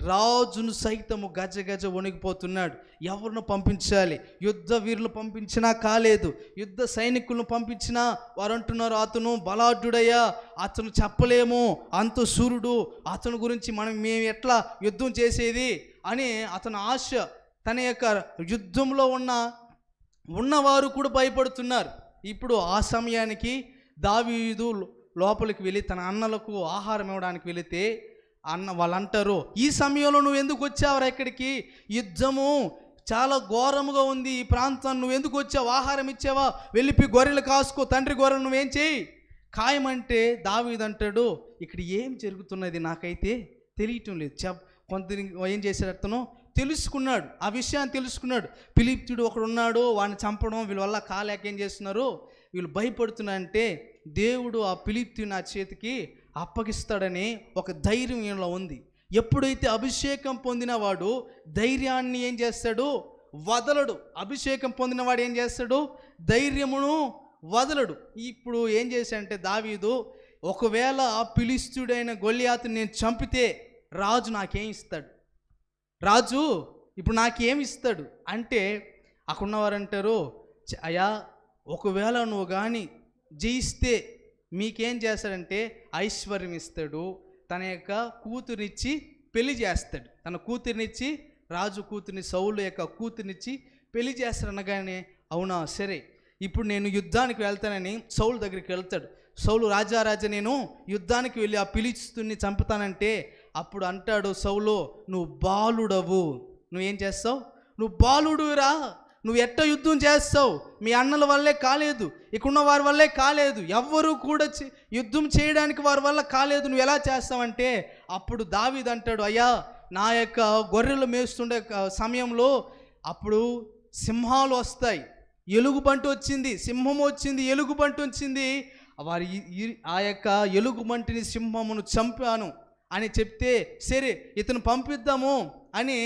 రాజును సైతము గజ వణికిపోతున్నాడు. ఎవరిని పంపించాలి? యుద్ధ వీరులు పంపించినా కాలేదు, యుద్ధ సైనికులను పంపించినా వారు అంటున్నారు, అతను బలాఢ్యుడయ్యా, అతను చెప్పలేము, అంత సూర్యుడు, అతని గురించి మేము ఎట్లా యుద్ధం చేసేది అని అతని ఆశ. తన యొక్క యుద్ధంలో ఉన్నవారు కూడా భయపడుతున్నారు. ఇప్పుడు ఆ సమయానికి దావీదు లోపలికి వెళ్ళి తన అన్నలకు ఆహారం ఇవ్వడానికి వెళితే వాళ్ళు అంటారు, ఈ సమయంలో నువ్వు ఎందుకు వచ్చావురా ఇక్కడికి, యుద్ధము చాలా ఘోరముగా ఉంది ఈ ప్రాంతం, నువ్వు ఎందుకు వచ్చావు, ఆహారం ఇచ్చావా, వెళ్ళిపోయి గొర్రెలు కాసుకో, తండ్రి గొర్రెలు నువ్వేం చేయి ఖాయమంటే దావీదు అంటాడు, ఇక్కడ ఏం జరుగుతున్నది నాకైతే తెలియటం లేదు. కొంత ఏం చేశాడు, అతను తెలుసుకున్నాడు, ఆ విషయాన్ని తెలుసుకున్నాడు. ఫిలిష్తీయుడు ఒకడు ఉన్నాడు, వాడిని చంపడం వీళ్ళ వల్ల కాలేక ఏం చేస్తున్నారు, వీళ్ళు భయపడుతున్నారంటే దేవుడు ఆ ఫిలిష్తీయుని నా చేతికి అప్పగిస్తాడని ఒక ధైర్యం ఈయనలో ఉంది. ఎప్పుడైతే అభిషేకం పొందినవాడు ధైర్యాన్ని ఏం చేస్తాడు, వదలడు. అభిషేకం పొందినవాడు ఏం చేస్తాడు, ధైర్యమును వదలడు. ఇప్పుడు ఏం చేశాడంటే దావీదు, ఒకవేళ ఆ ఫిలిష్తీయుడైన గొల్లియాతుని నేను చంపితే రాజు నాకేం ఇస్తాడు, రాజు ఇప్పుడు నాకేం ఇస్తాడు అంటే, అక్కడున్నవారు అంటారు, అయ్యా ఒకవేళ నువ్వు కానీ జయిస్తే మీకేం చేస్తాడంటే ఐశ్వర్యం ఇస్తాడు, తన యొక్క కూతురినిచ్చి పెళ్లి చేస్తాడు, తన కూతురినిచ్చి, రాజు కూతురిని, సౌలు యొక్క కూతురినిచ్చి పెళ్లి చేస్తాడు అనగానే, అవునా సరే ఇప్పుడు నేను యుద్ధానికి వెళ్తానని సౌలు దగ్గరికి వెళ్తాడు. సౌలు, రాజా నేను యుద్ధానికి వెళ్ళి ఆ ఫిలిష్తీయుని చంపుతానంటే అప్పుడు అంటాడు సౌలు, నువ్వు బాలుడవు, నువ్వేం చేస్తావు, నువ్వు బాలుడురా, నువ్వు ఎట్ట యుద్ధం చేస్తావు, మీ అన్నల వల్లే కాలేదు, ఇక్కడున్న వారి వల్లే కాలేదు, ఎవ్వరూ కూడా యుద్ధం చేయడానికి వారి వల్ల కాలేదు, నువ్వు ఎలా చేస్తావంటే అప్పుడు దావీదు అంటాడు, అయ్యా నా యొక్క గొర్రెలు మేస్తుండే సమయంలో అప్పుడు సింహాలు వస్తాయి, ఎలుగుబంటి వచ్చింది, సింహం వచ్చింది, ఎలుగుబంటి వచ్చింది, వారి ఆ యొక్క ఎలుగుబంటిని సింహమును చంపాను అని చెప్తే, సరే ఇతను పంపిద్దాము అని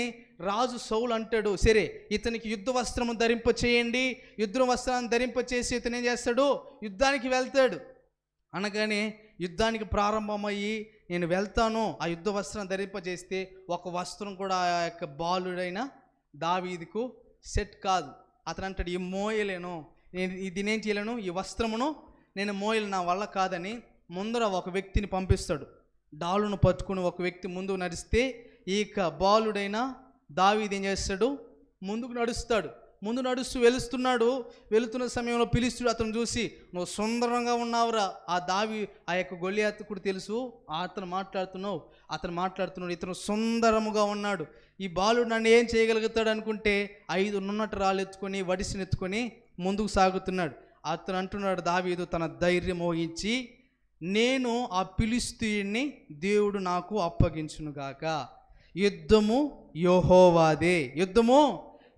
రాజు సౌలు అంటాడు. సరే ఇతనికి యుద్ధ వస్త్రము ధరింపచేయండి, యుద్ధ వస్త్రాన్ని ధరింపచేసి ఇతను ఏం చేస్తాడు, యుద్ధానికి వెళ్తాడు. అనగానే యుద్ధానికి ప్రారంభమయ్యి నేను వెళ్తాను, ఆ యుద్ధ వస్త్రం ధరింపజేస్తే ఒక వస్త్రం కూడా ఆ యొక్క బాలుడైన దావీదుకు సెట్ కాదు. అతను అంటాడు, ఈ మోయలేను, నేను దీనేం చేయలేను, ఈ వస్త్రమును నేను మోయలు, నా వల్ల కాదని ముందర ఒక వ్యక్తిని పంపిస్తాడు. డాలును పట్టుకుని ఒక వ్యక్తి ముందుకు నడిస్తే ఇక బాలుడైన దావీదు ఏం చేస్తాడు, ముందుకు నడుస్తాడు. ముందు నడుస్తూ వెళుతున్న సమయంలో ఫిలిష్తీయుడు అతను చూసి, నువ్వు సుందరంగా ఉన్నావురా, ఆ యొక్క గొల్లియాతుకు తెలుసు అతను మాట్లాడుతున్నాడు, ఇతను సుందరముగా ఉన్నాడు, ఈ బాలుడు నన్ను ఏం చేయగలుగుతాడు అనుకుంటే 5 నున్నటి రాళ్ళు ఎత్తుకొని వడిసినెత్తుకొని ముందుకు సాగుతున్నాడు. అతను అంటున్నాడు, దావీదు తన ధైర్యం వహించి, నేను ఆ ఫిలిష్తీయుడిని దేవుడు నాకు అప్పగించునుగాక, యుద్ధము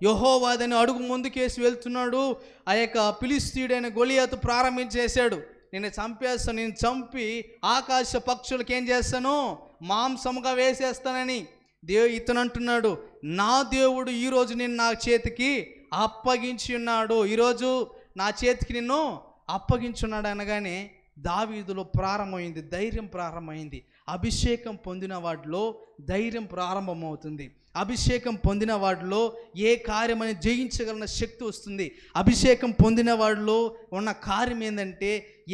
యెహోవాదని అడుగు ముందుకేసి వెళ్తున్నాడు. ఆ యొక్క ఫిలిష్తీయుడైన గొలియాతు ప్రారంభించేశాడు, నేను చంపేస్తాను, నేను చంపి ఆకాశ పక్షులకు ఏం చేస్తాను, మాంసముగా వేసేస్తానని. ఇతను అంటున్నాడు, నా దేవుడు ఈరోజు నిన్ను నా చేతికి అప్పగించి ఉన్నాడు, ఈరోజు నా చేతికి నిన్ను అప్పగించున్నాడు అనగానే దావీదులో ప్రారంభమైంది, ధైర్యం ప్రారంభమైంది. అభిషేకం పొందిన వాటిలో ధైర్యం ప్రారంభమవుతుంది. అభిషేకం పొందిన వాడిలో ఏ కార్యమని జయించగలన శక్తి వస్తుంది. అభిషేకం పొందిన వాడిలో ఉన్న కార్యం ఏంటంటే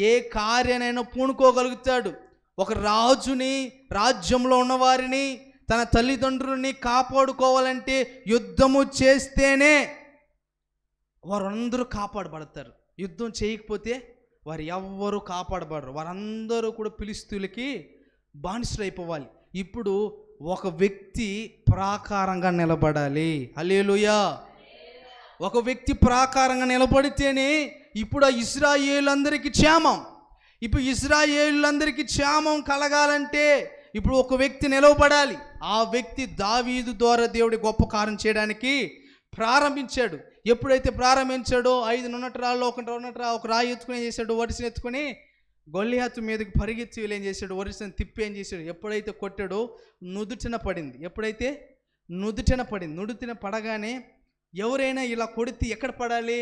ఏ కార్యానైనా పూనుకోగలుగుతాడు. ఒక రాజుని, రాజ్యంలో ఉన్నవారిని, తన తల్లిదండ్రులని కాపాడుకోవాలంటే యుద్ధము చేస్తేనే వారందరూ కాపాడబడతారు. యుద్ధం చేయకపోతే వారు ఎవ్వరూ కాపాడబడరు. వారందరూ కూడా ఫిలిష్తీయులకి బానిసలైపోవాలి. ఇప్పుడు ఒక వ్యక్తి ప్రాకారంగా నిలబడాలి. హల్లెలూయా. ఒక వ్యక్తి ప్రాకారంగా నిలబడితేనే ఇప్పుడు ఆ ఇశ్రాయేలులందరికీ క్షేమం. ఇప్పుడు ఇశ్రాయేలులందరికీ క్షేమం కలగాలంటే ఇప్పుడు ఒక వ్యక్తి నిలవబడాలి. ఆ వ్యక్తి దావీదు ద్వారా దేవుడి గొప్ప కార్యం చేయడానికి ప్రారంభించాడు. ఎప్పుడైతే ప్రారంభించాడో 5 నున్నటి రాళ్ళు ఒక రాయి ఎత్తుకుని ఏం చేశాడు, వరిసెని ఎత్తుకొని గొల్లియాతు మీదకి పరిగెత్తి ఏం చేశాడు, వరిసెని తిప్పి ఏం చేశాడు, ఎప్పుడైతే కొట్టాడో నుదుటిన పడింది. ఎప్పుడైతే నుదుటిన పడగానే ఎవరైనా ఇలా కొడితే ఎక్కడ పడాలి,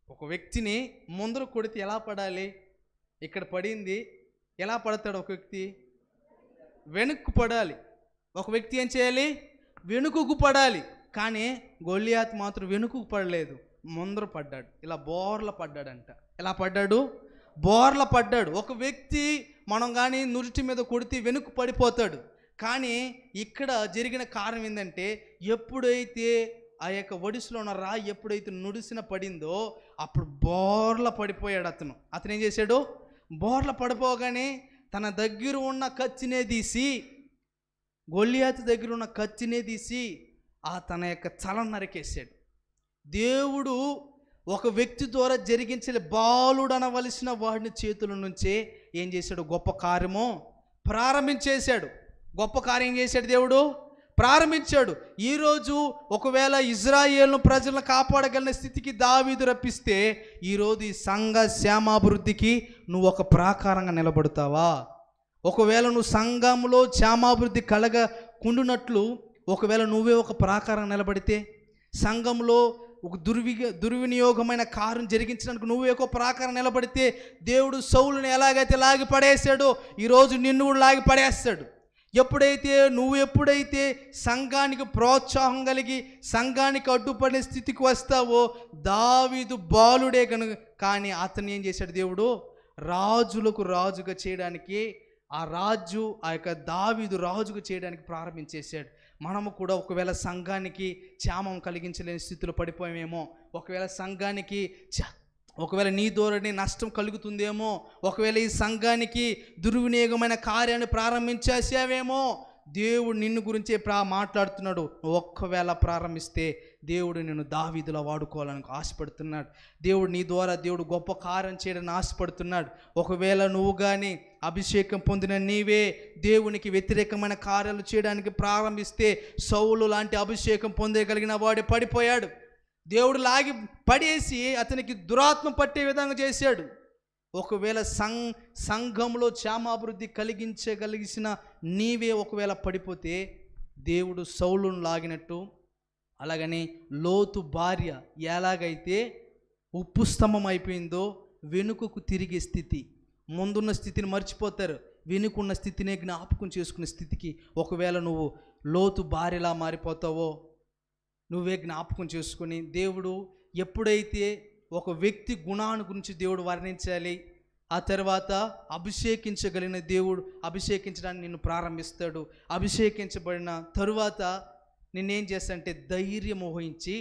ఒక వ్యక్తిని ముందర కొడితే ఎలా పడాలి, ఇక్కడ పడింది, ఎలా పడతాడు ఒక వ్యక్తి, వెనుక్కు పడాలి. ఒక వ్యక్తి ఏం చేయాలి, వెనుకకు పడాలి. కానీ గొల్లియాతు మాత్రం వెనుకకు పడలేదు, ముందర పడ్డాడు, ఇలా బోర్ల పడ్డాడంట. ఎలా పడ్డాడు, బోర్ల పడ్డాడు. ఒక వ్యక్తి మనం కానీ నురిటి మీద కొడితే వెనుక పడిపోతాడు. కానీ ఇక్కడ జరిగిన కారణం ఏంటంటే ఎప్పుడైతే ఆ యొక్క ఒడిసులో ఉన్న రాయి ఎప్పుడైతే నుడిసిన పడిందో అప్పుడు బోర్ల పడిపోయాడు. అతను ఏం చేశాడు, బోర్ల పడిపోగానే తన దగ్గర ఉన్న కత్తినే తీసి, గొల్లియాతు దగ్గర ఉన్న కత్తినే తీసి తన యొక్క తలను నరికేశాడు. దేవుడు ఒక వ్యక్తి ద్వారా జరిగించలే, బాలుడు అనవలసిన వాడిని చేతుల నుంచే ఏం చేశాడు? గొప్ప కార్యము ప్రారంభించేశాడు. గొప్ప కార్యం చేశాడు దేవుడు, ప్రారంభించాడు. ఈరోజు ఒకవేళ ఇజ్రాయేలు ప్రజలను కాపాడగలిగిన స్థితికి దావీదు రప్పిస్తే, ఈరోజు ఈ సంఘ క్షేమాభివృద్ధికి నువ్వు ఒక ప్రాకారంగా నిలబడతావా? ఒకవేళ నువ్వు సంఘంలో క్షేమాభివృద్ధి కలగకుండునట్లు ఒకవేళ నువ్వే ఒక ప్రాకారం నిలబడితే, సంఘంలో ఒక దుర్వినియోగమైన కార్యం జరిగించడానికి నువ్వే ఒక ప్రాకారం నిలబడితే, దేవుడు సౌలుని ఎలాగైతే లాగి పడేశాడో ఈరోజు నిన్ను కూడా లాగి పడేస్తాడు. ఎప్పుడైతే సంఘానికి ప్రోత్సాహం కలిగి సంఘానికి అడ్డుపడిన స్థితికి వస్తావో, దావీదు బాలుడే కనుక, కానీ అతన్ని ఏం చేశాడు దేవుడు? రాజులకు రాజుగా చేయడానికి, ఆ యొక్క దావీదు రాజుగా చేయడానికి ప్రారంభించేశాడు. మనము కూడా ఒకవేళ సంఘానికి క్షేమం కలిగించలేని స్థితిలో పడిపోయామేమో, ఒకవేళ సంఘానికి ఒకవేళ నీ ధోరణి నష్టం కలుగుతుందేమో, ఒకవేళ ఈ సంఘానికి దుర్వినియోగమైన కార్యాన్ని ప్రారంభించేసావేమో, దేవుడు నిన్ను గురించే మాట్లాడుతున్నాడు. ఒక్కవేళ ప్రారంభిస్తే దేవుడు నిన్ను దావీదులా వాడుకోవాలని ఆశపడుతున్నాడు. దేవుడు నీ ద్వారా దేవుడు గొప్ప కార్యం చేయడానికి ఆశపడుతున్నాడు. ఒకవేళ నువ్వు కానీ అభిషేకం పొందిన నీవే దేవునికి వ్యతిరేకమైన కార్యాలు చేయడానికి ప్రారంభిస్తే, సౌలు లాంటి అభిషేకం పొందగలిగిన వాడే పడిపోయాడు. దేవుడు లాగి పడేసి అతనికి దురాత్మ పట్టే విధంగా చేశాడు. ఒకవేళ సంఘంలో క్షేమాభివృద్ధి కలిగించిన నీవే ఒకవేళ పడిపోతే, దేవుడు సౌలును లాగినట్టు, అలాగని లోతు భార్య ఎలాగైతే ఉప్పు స్తంభం అయిపోయిందో వెనుకకు తిరిగే స్థితి, ముందున్న స్థితిని మర్చిపోతారు, వెనుకున్న స్థితినే జ్ఞాపకం చేసుకునే స్థితికి ఒకవేళ నువ్వు లోతు భార్యలా మారిపోతావో నువ్వే జ్ఞాపకం చేసుకొని, దేవుడు ఎప్పుడైతే ఒక వ్యక్తి గుణాన్ని గురించి దేవుడు వర్ణించాలి, ఆ తర్వాత అభిషేకించగలిగిన దేవుడు అభిషేకించడానికి నిన్ను ప్రారంభిస్తాడు. అభిషేకించబడిన తరువాత నిన్నేం చేస్తాడంటే ధైర్యం వహించి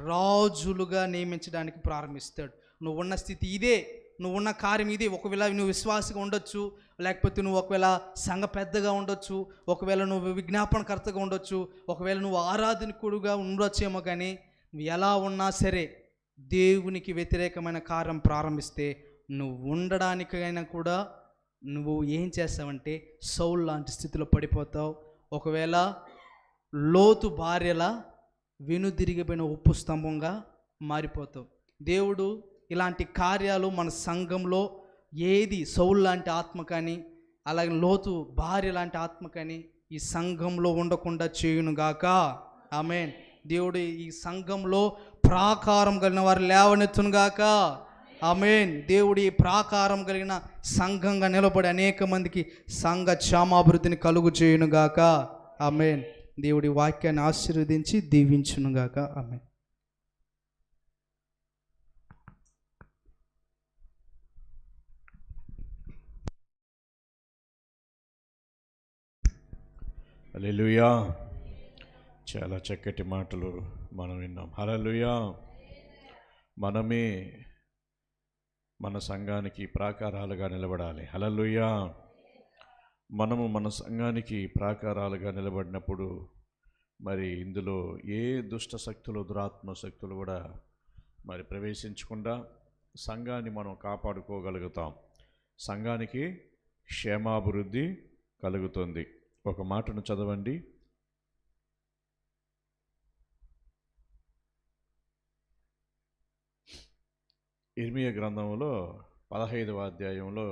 రాజులుగా నియమించడానికి ప్రారంభిస్తాడు. నువ్వు ఉన్న స్థితి ఇదే, నువ్వు ఉన్న కార్యం ఇదే. ఒకవేళ నువ్వు విశ్వాసంగా ఉండొచ్చు, లేకపోతే నువ్వు ఒకవేళ సంఘ పెద్దగా ఉండొచ్చు, ఒకవేళ నువ్వు విజ్ఞాపనకర్తగా ఉండొచ్చు, ఒకవేళ నువ్వు ఆరాధకుడుగా ఉండొచ్చేమో, కానీ నువ్వు ఎలా ఉన్నా సరే దేవునికి వ్యతిరేకమైన కార్యం ప్రారంభిస్తే నువ్వు ఉండడానికైనా కూడా నువ్వు ఏం చేస్తావంటే సౌలు లాంటి స్థితిలో పడిపోతావు. ఒకవేళ లోతు భార్యలా వెనుదిరిగిపోయిన ఉప్పు స్తంభంగా మారిపోతావు. దేవుడు ఇలాంటి కార్యాలు మన సంఘంలో ఏది సౌలు లాంటి ఆత్మ కానీ అలాగే లోతు భార్య లాంటి ఆత్మ కానీ ఈ సంఘంలో ఉండకుండా చేయునుగాక. ఆమేన్. దేవుడు ఈ సంఘంలో ప్రాకారం కలిగిన వారు లేవనెత్తునుగాక. ఆమేన్. దేవుడి ప్రాకారం కలిగిన సంఘంగా నిలబడి అనేక మందికి సంఘ క్షేమాభివృద్ధిని కలుగు చేయునుగాక. ఆమేన్. దేవుడి వాక్యాన్ని ఆశీర్వదించి దీవించునుగాక. ఆమేన్. హల్లెలూయా. చాలా చక్కటి మాటలు మనం విన్నాం. హల్లెలూయా. మనమే మన సంఘానికి ప్రాకారాలుగా నిలబడాలి. హల్లెలూయా. మనము మన సంఘానికి ప్రాకారాలుగా నిలబడినప్పుడు మరి ఇందులో ఏ దుష్ట శక్తులు దురాత్మ శక్తులు కూడా మరి ప్రవేశించకుండా సంఘాన్ని మనం కాపాడుకోగలుగుతాం. సంఘానికి క్షేమాభివృద్ధి కలుగుతుంది. ఒక మాటను చదవండి. ఇర్మియా గ్రంథంలో 15వ అధ్యాయంలో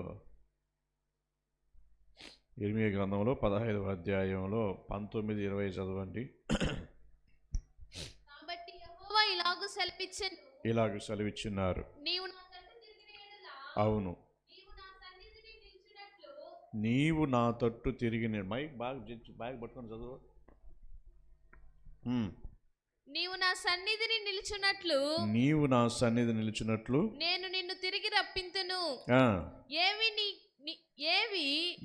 19-20 చదవండి. కాబట్టి యెహోవా ఇలాగు సెలవిచ్చున్నారు. అవును, నీవు నా తట్టు తిరిగి మైక్ బాగా పట్టుకొని చదువు. నీవు నా సన్నిధిని నిలుచున్నట్లు నేను నిన్ను తిరిగి రప్పింతును.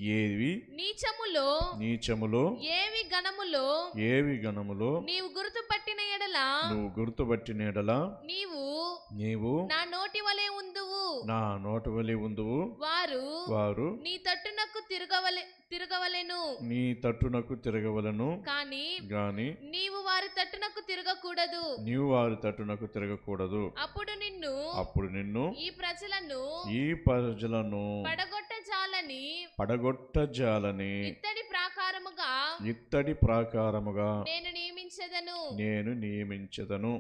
ఏవి నీచములో ఏవి ఘనములో నీవు గుర్తుపట్టిన ఎడల నీవు నా నోటి వలె ఉందువు. వారు నీ తట్టునకు తిరగవలెను. నీ తట్టునకు తిరగవలను కానీ గాని నీవు వారి తట్టునకు తిరగకూడదు. నీవు వారి తట్టునకు తిరగకూడదు. అప్పుడు నిన్ను ఈ ప్రజలను పడగొట్టజాలని ఇత్తడి ప్రాకారముగా నేను నియమించెదను.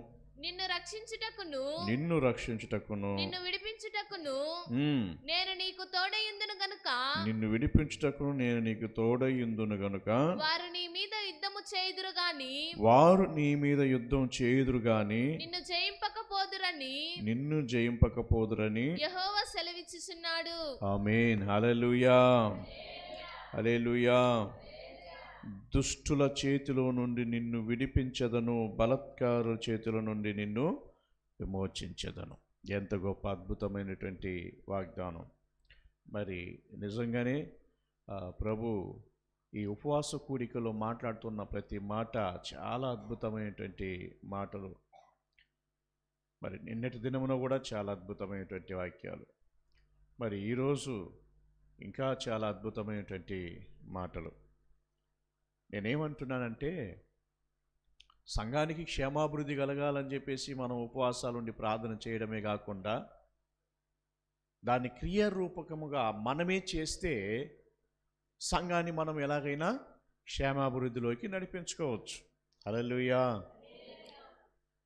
నిన్ను రక్షించుటకును నిన్ను విడిపించుటకును నేను నీకు తోడయుందును గనుక వారు నీ మీద యుద్ధము చేయుదురు గాని నిన్ను జయింపకపోదురని యెహోవా సెలవిచ్చుచున్నాడు. ఆమేన్. హల్లెలూయా, హల్లెలూయా. దుష్టుల చేతిలో నుండి నిన్ను విడిపించదను, బలత్కారుల చేతుల నుండి నిన్ను విమోచించదను. ఎంత గొప్ప అద్భుతమైనటువంటి వాగ్దానం. మరి నిజంగానే ప్రభు ఈ ఉపవాస కూడికలో మాట్లాడుతున్న ప్రతి మాట చాలా అద్భుతమైనటువంటి మాటలు. మరి నిన్నటి దినమున కూడా చాలా అద్భుతమైనటువంటి వాక్యాలు. మరి ఈరోజు ఇంకా చాలా అద్భుతమైనటువంటి మాటలు. నేనేమంటున్నానంటే, సంఘానికి క్షేమాభివృద్ధి కలగాలని చెప్పేసి మనం ఉపవాసాలుండి ప్రార్థన చేయడమే కాకుండా దాన్ని క్రియారూపకముగా మనమే చేస్తే సంఘాన్ని మనం ఎలాగైనా క్షేమాభివృద్ధిలోకి నడిపించుకోవచ్చు. హల్లెలూయా.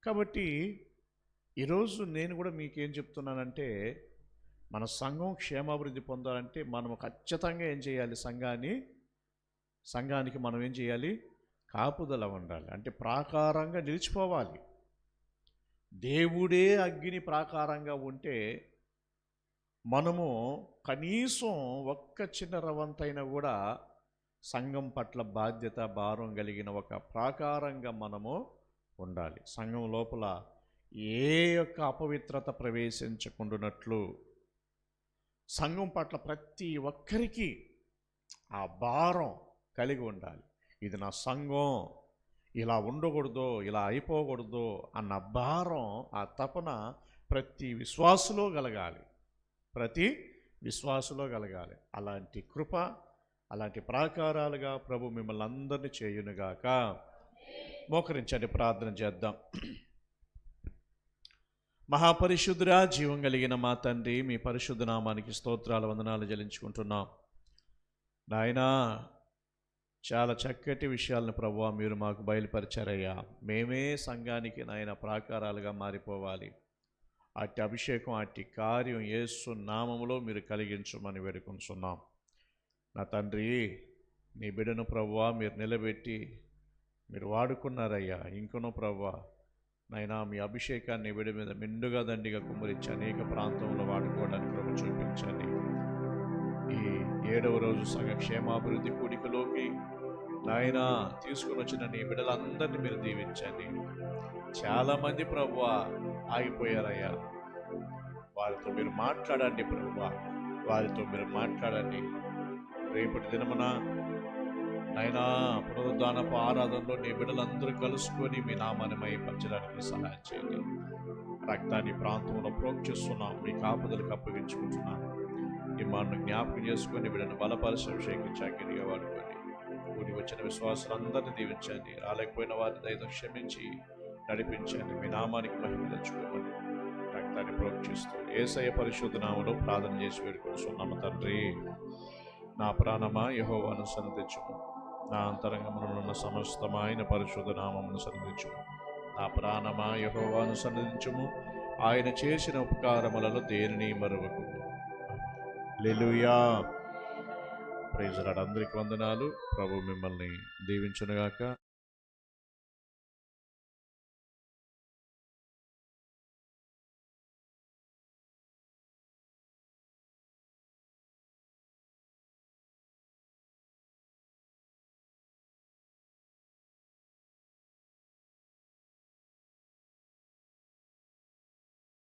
కాబట్టి ఈరోజు నేను కూడా మీకేం చెప్తున్నానంటే, మన సంఘం క్షేమాభివృద్ధి పొందాలంటే మనం ఖచ్చితంగా ఏం చేయాలి? సంఘానికి మనం ఏం చేయాలి? కాపుదల ఉండాలి. అంటే ప్రాకారంగా నిలిచిపోవాలి. దేవుడే అగ్ని ప్రాకారంగా ఉంటే మనము కనీసం ఒక్క చిన్న రవంతైనా కూడా సంఘం పట్ల బాధ్యత భారం కలిగిన ఒక ప్రాకారంగా మనము ఉండాలి. సంఘం లోపల ఏ యొక్క అపవిత్రత ప్రవేశించకుండానట్లు సంఘం పట్ల ప్రతి ఒక్కరికి ఆ భారం కలిగి ఉండాలి. ఇది నా సంఘం, ఇలా ఉండకూడదు, ఇలా అయిపోకూడదు అన్న భారం, ఆ తపన ప్రతి విశ్వాసులో కలగాలి. అలాంటి కృప, అలాంటి ప్రాకారాలుగా ప్రభు మిమ్మల్ని అందరినీ చేయునుగాక. మోకరించండి, ప్రార్థన చేద్దాం. మహాపరిశుద్ధుడా, జీవం కలిగిన మా తండ్రి, మీ పరిశుద్ధ నామానికి స్తోత్రాలు, వందనాలు చెల్లించుకుంటున్నాం. నాయనా, చాలా చక్కటి విషయాలను ప్రభువా మీరు మాకు బయలుపరిచారయ్యా. మేమే సంఘానికి నాయన ప్రాకారాలుగా మారిపోవాలి. అట్టి అభిషేకం, అట్టి కార్యం యేసు నామములో మీరు కలిగించమని వేడుకుంటున్నాం. నా తండ్రి, నీ బిడ్డను ప్రభువా మీరు నిలబెట్టి మీరు వాడుకున్నారయ్యా. ఇంకనూ ప్రభువా నైనా మీ అభిషేకాన్ని బిడ్డ మీద మెండుగా దండిగా కుమ్మరించి అనేక ప్రాంతంలో వాడుకోవడానికి ప్రభు చూపించండి. ఈ 7వ రోజు సంఘ క్షేమాభివృద్ధి కూడికలోకి నాయన తీసుకుని వచ్చిన నీ బిడ్డలందరినీ మీరు దీవించండి. చాలామంది ప్రభువా ఆగిపోయారయ్యా. వారితో మీరు మాట్లాడండి ప్రభువా, వారితో మీరు మాట్లాడండి. రేపటి దినమున నాయనా పునరుద్ధానపు ఆరాధనలో నీ బిడ్డలందరూ కలుసుకొని మీ నామాన్ని మహిమపరచడానికి సహాయం చేయండి. రక్తాన్ని ప్రాంతంలో ప్రోక్షిస్తున్నాం, మీ కాపుదలకు అప్పగించుకుంటున్నాను. నిమ్మను జ్ఞాపకం చేసుకొని బిడ్డను బలపరిచి అభిషేకించాకిరిగా వాడుకోండి. కూడి వచ్చిన విశ్వాసాలందరినీ దీవించండి. రాలేకపోయిన వారిని దయతో క్షమించి నడిపించండి. మీ నామానికి మహిమ తెచ్చుకోమని రక్తాన్ని ప్రోక్షిస్తూ యేసయ్య పరిశుద్ధ నామములో ప్రార్థన చేసి వేడుకుంటున్నాము తండ్రి. నా ప్రాణమా యెహోవాను సన్నిధించుము, నా అంతరంగమునున్న సమస్తమైన పరిశుద్ధ నామమును సన్నిధించుము. నా ప్రాణమా యెహోవాను సన్నిధించుము, ఆయన చేసిన ఉపకారములలో దేనిని మరువకు. హల్లెలూయా. Praise Lord. అందరికీ వందనాలు. ప్రభు మిమ్మల్ని దీవించునుగాక.